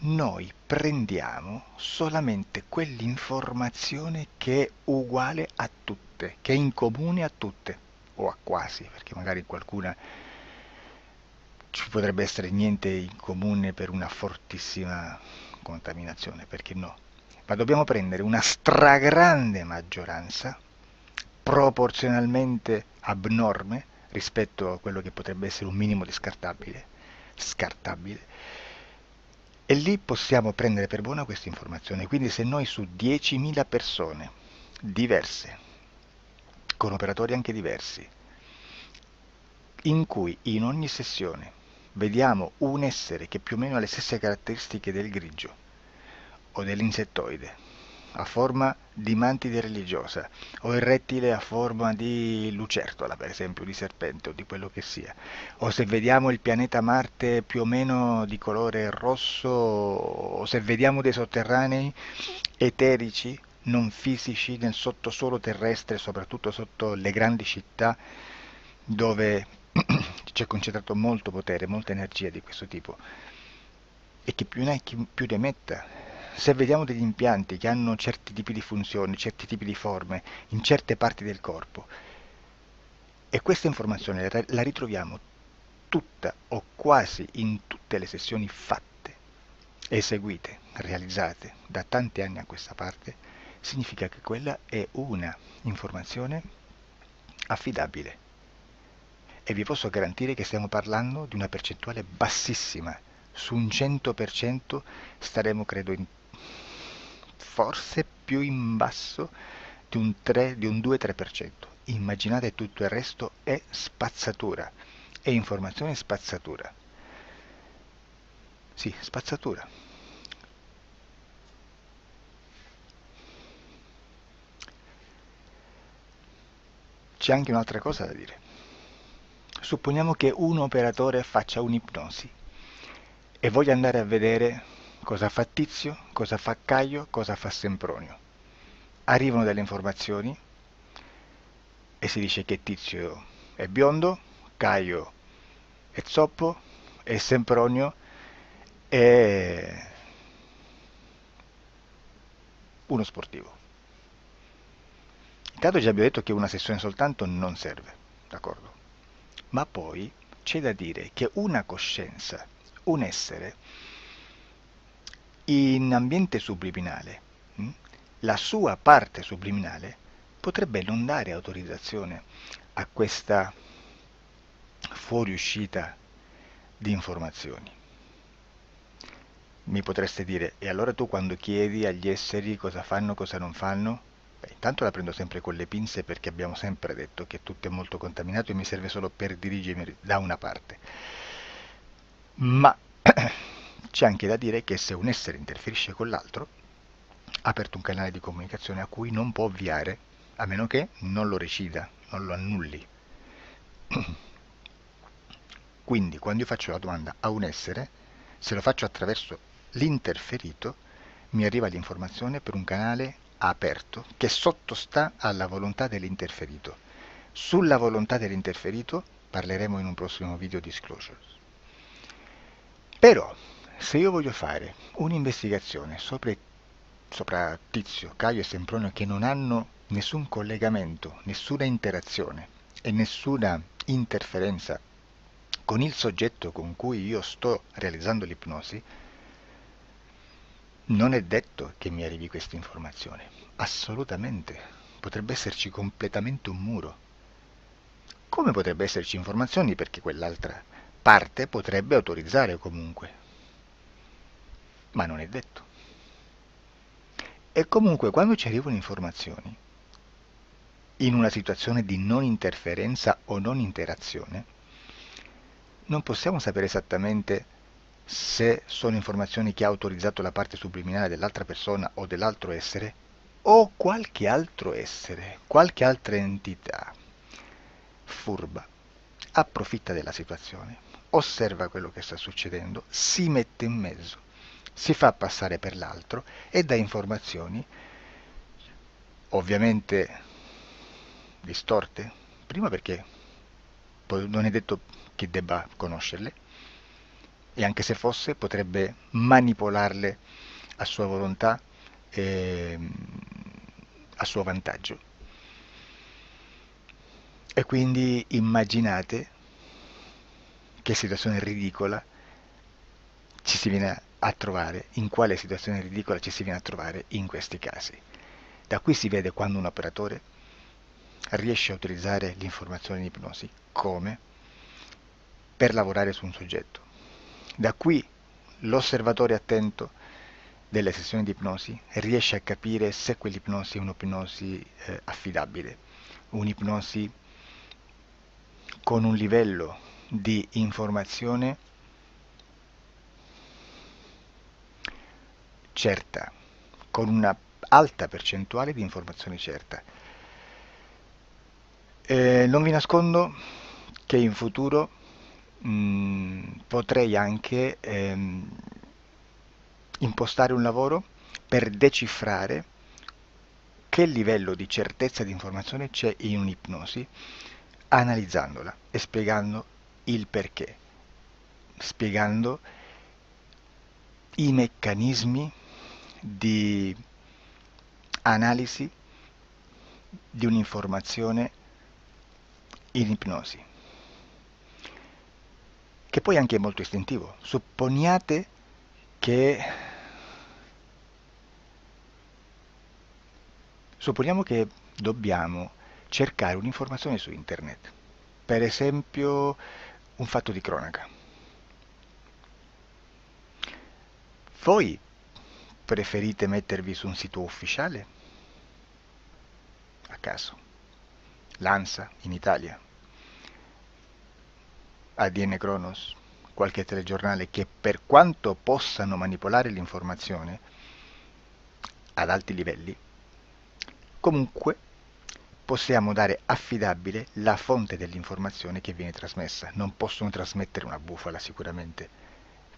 noi prendiamo solamente quell'informazione che è uguale a tutte, che è in comune a tutte, o a quasi, perché magari qualcuna ci potrebbe essere niente in comune per una fortissima contaminazione, perché no? Ma dobbiamo prendere una stragrande maggioranza, proporzionalmente abnorme rispetto a quello che potrebbe essere un minimo di scartabile, e lì possiamo prendere per buona questa informazione. Quindi se noi su 10.000 persone diverse, con operatori anche diversi, in cui in ogni sessione vediamo un essere che più o meno ha le stesse caratteristiche del grigio o dell'insettoide, a forma di mantide religiosa, o il rettile a forma di lucertola, per esempio, di serpente o di quello che sia, o se vediamo il pianeta Marte più o meno di colore rosso, o se vediamo dei sotterranei eterici, non fisici, nel sottosuolo terrestre, soprattutto sotto le grandi città, dove c'è concentrato molto potere, molta energia di questo tipo, e che più ne hai più ne metta. Se vediamo degli impianti che hanno certi tipi di funzioni, certi tipi di forme in certe parti del corpo, e questa informazione la ritroviamo tutta o quasi in tutte le sessioni fatte, eseguite, realizzate da tanti anni a questa parte, significa che quella è una informazione affidabile. E vi posso garantire che stiamo parlando di una percentuale bassissima. Su un 100% staremo, credo, forse più in basso di un 2-3%. Immaginate, tutto il resto è spazzatura, è informazione spazzatura. Sì, spazzatura. c'è anche un'altra cosa da dire. Supponiamo che un operatore faccia un'ipnosi e voglia andare a vedere cosa fa Tizio, cosa fa Caio, cosa fa Sempronio. Arrivano delle informazioni e si dice che Tizio è biondo, Caio è zoppo e Sempronio è uno sportivo. Intanto già abbiamo detto che una sessione soltanto non serve, d'accordo? Ma poi c'è da dire che una coscienza, un essere, in ambiente subliminale, la sua parte subliminale potrebbe non dare autorizzazione a questa fuoriuscita di informazioni. Mi potreste dire, e allora tu quando chiedi agli esseri cosa fanno, cosa non fanno? Beh, intanto la prendo sempre con le pinze perché abbiamo sempre detto che tutto è molto contaminato e mi serve solo per dirigermi da una parte. Ma c'è anche da dire che se un essere interferisce con l'altro, ha aperto un canale di comunicazione a cui non può ovviare, a meno che non lo recida, non lo annulli. Quindi quando io faccio la domanda a un essere, se lo faccio attraverso l'interferito, mi arriva l'informazione per un canale aperto che sottostà alla volontà dell'interferito. Sulla volontà dell'interferito parleremo in un prossimo video disclosures. Però, se io voglio fare un'investigazione sopra Tizio, Caio e Sempronio che non hanno nessun collegamento, nessuna interazione e nessuna interferenza con il soggetto con cui io sto realizzando l'ipnosi, non è detto che mi arrivi questa informazione. Assolutamente. Potrebbe esserci completamente un muro. Come potrebbe esserci informazioni perché quell'altra parte potrebbe autorizzare comunque. Ma non è detto. E comunque quando ci arrivano informazioni, in una situazione di non interferenza o non interazione, non possiamo sapere esattamente se sono informazioni che ha autorizzato la parte subliminale dell'altra persona o dell'altro essere, o qualche altro essere, qualche altra entità furba, approfitta della situazione, osserva quello che sta succedendo, si mette in mezzo, si fa passare per l'altro e dà informazioni, ovviamente distorte, prima perché non è detto che debba conoscerle, e anche se fosse potrebbe manipolarle a sua volontà e a suo vantaggio. E quindi immaginate che situazione ridicola ci si viene a trovare, in quale situazione ridicola ci si viene a trovare in questi casi. Da qui si vede quando un operatore riesce a utilizzare l'informazione in ipnosi come per lavorare su un soggetto. Da qui l'osservatore attento delle sessioni di ipnosi riesce a capire se quell'ipnosi è un'ipnosi affidabile, un'ipnosi con un livello di informazione certa, con una alta percentuale di informazione certa. Non vi nascondo che in futuro potrei anche impostare un lavoro per decifrare che livello di certezza di informazione c'è in un'ipnosi, analizzandola e spiegando il perché, spiegando i meccanismi di analisi di un'informazione in ipnosi, che poi anche è molto istintivo. Supponiamo che dobbiamo cercare un'informazione su internet, per esempio un fatto di cronaca. Voi preferite mettervi su un sito ufficiale? A caso. L'ANSA in Italia, ADN Kronos, qualche telegiornale che per quanto possano manipolare l'informazione ad alti livelli, comunque possiamo dare affidabile la fonte dell'informazione che viene trasmessa. Non possono trasmettere una bufala sicuramente.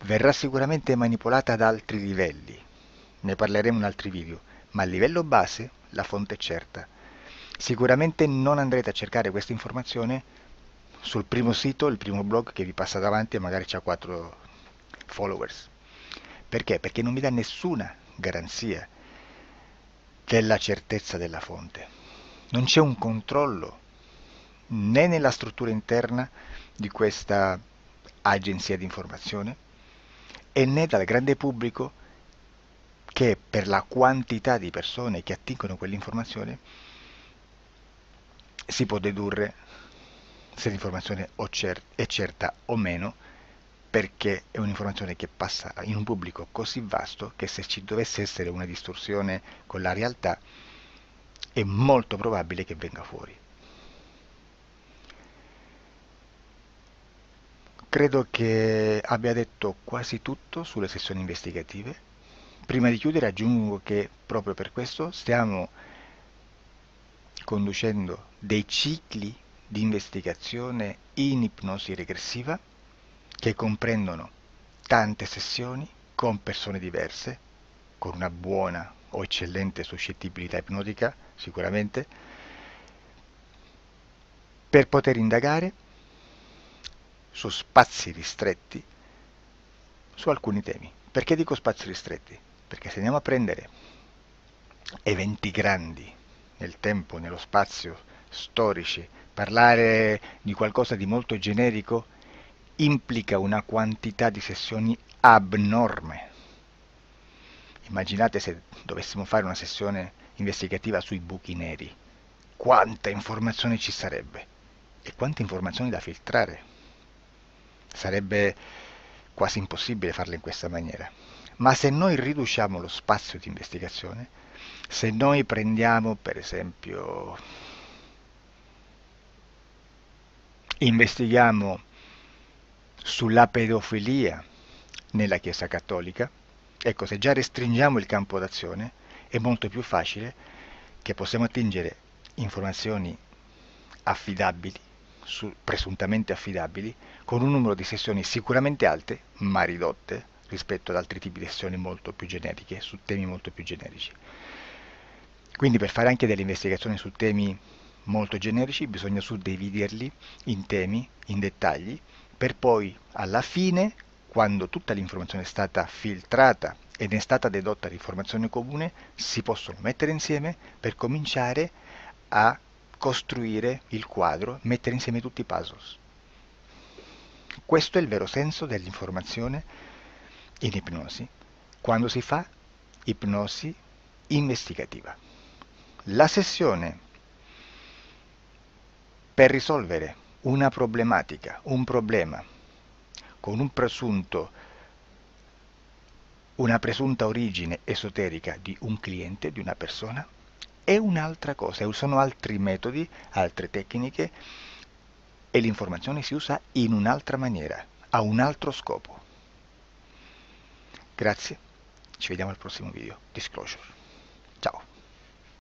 Verrà sicuramente manipolata ad altri livelli. Ne parleremo in altri video, ma a livello base la fonte è certa. Sicuramente non andrete a cercare questa informazione sul primo sito, il primo blog che vi passa davanti e magari c'ha 4 followers. Perché? Perché non vi dà nessuna garanzia della certezza della fonte. Non c'è un controllo né nella struttura interna di questa agenzia di informazione e né dal grande pubblico, che per la quantità di persone che attingono quell'informazione si può dedurre se l'informazione è certa o meno, perché è un'informazione che passa in un pubblico così vasto che se ci dovesse essere una distorsione con la realtà è molto probabile che venga fuori. Credo che abbia detto quasi tutto sulle sessioni investigative. Prima di chiudere aggiungo che proprio per questo stiamo conducendo dei cicli di investigazione in ipnosi regressiva che comprendono tante sessioni con persone diverse, con una buona o eccellente suscettibilità ipnotica sicuramente, per poter indagare su spazi ristretti su alcuni temi. Perché dico spazi ristretti? Perché se andiamo a prendere eventi grandi nel tempo, nello spazio, storici, parlare di qualcosa di molto generico implica una quantità di sessioni abnorme. Immaginate se dovessimo fare una sessione investigativa sui buchi neri, quanta informazione ci sarebbe e quante informazioni da filtrare. Sarebbe quasi impossibile farlo in questa maniera. Ma se noi riduciamo lo spazio di investigazione, se noi prendiamo per esempio, investighiamo sulla pedofilia nella Chiesa Cattolica, ecco, se già restringiamo il campo d'azione è molto più facile che possiamo attingere informazioni affidabili, presuntamente affidabili, con un numero di sessioni sicuramente alte, ma ridotte rispetto ad altri tipi di sessioni molto più generiche, su temi molto più generici. Quindi per fare anche delle investigazioni su temi molto generici bisogna suddividerli in temi, in dettagli, per poi alla fine, quando tutta l'informazione è stata filtrata ed è stata dedotta l'informazione comune, si possono mettere insieme per cominciare a costruire il quadro, mettere insieme tutti i puzzles. Questo è il vero senso dell'informazione in ipnosi, quando si fa ipnosi investigativa. La sessione per risolvere una problematica, un problema, con una presunta origine esoterica di un cliente, di una persona, è un'altra cosa, sono altri metodi, altre tecniche e l'informazione si usa in un'altra maniera, ha un altro scopo. Grazie, ci vediamo al prossimo video. Disclosure.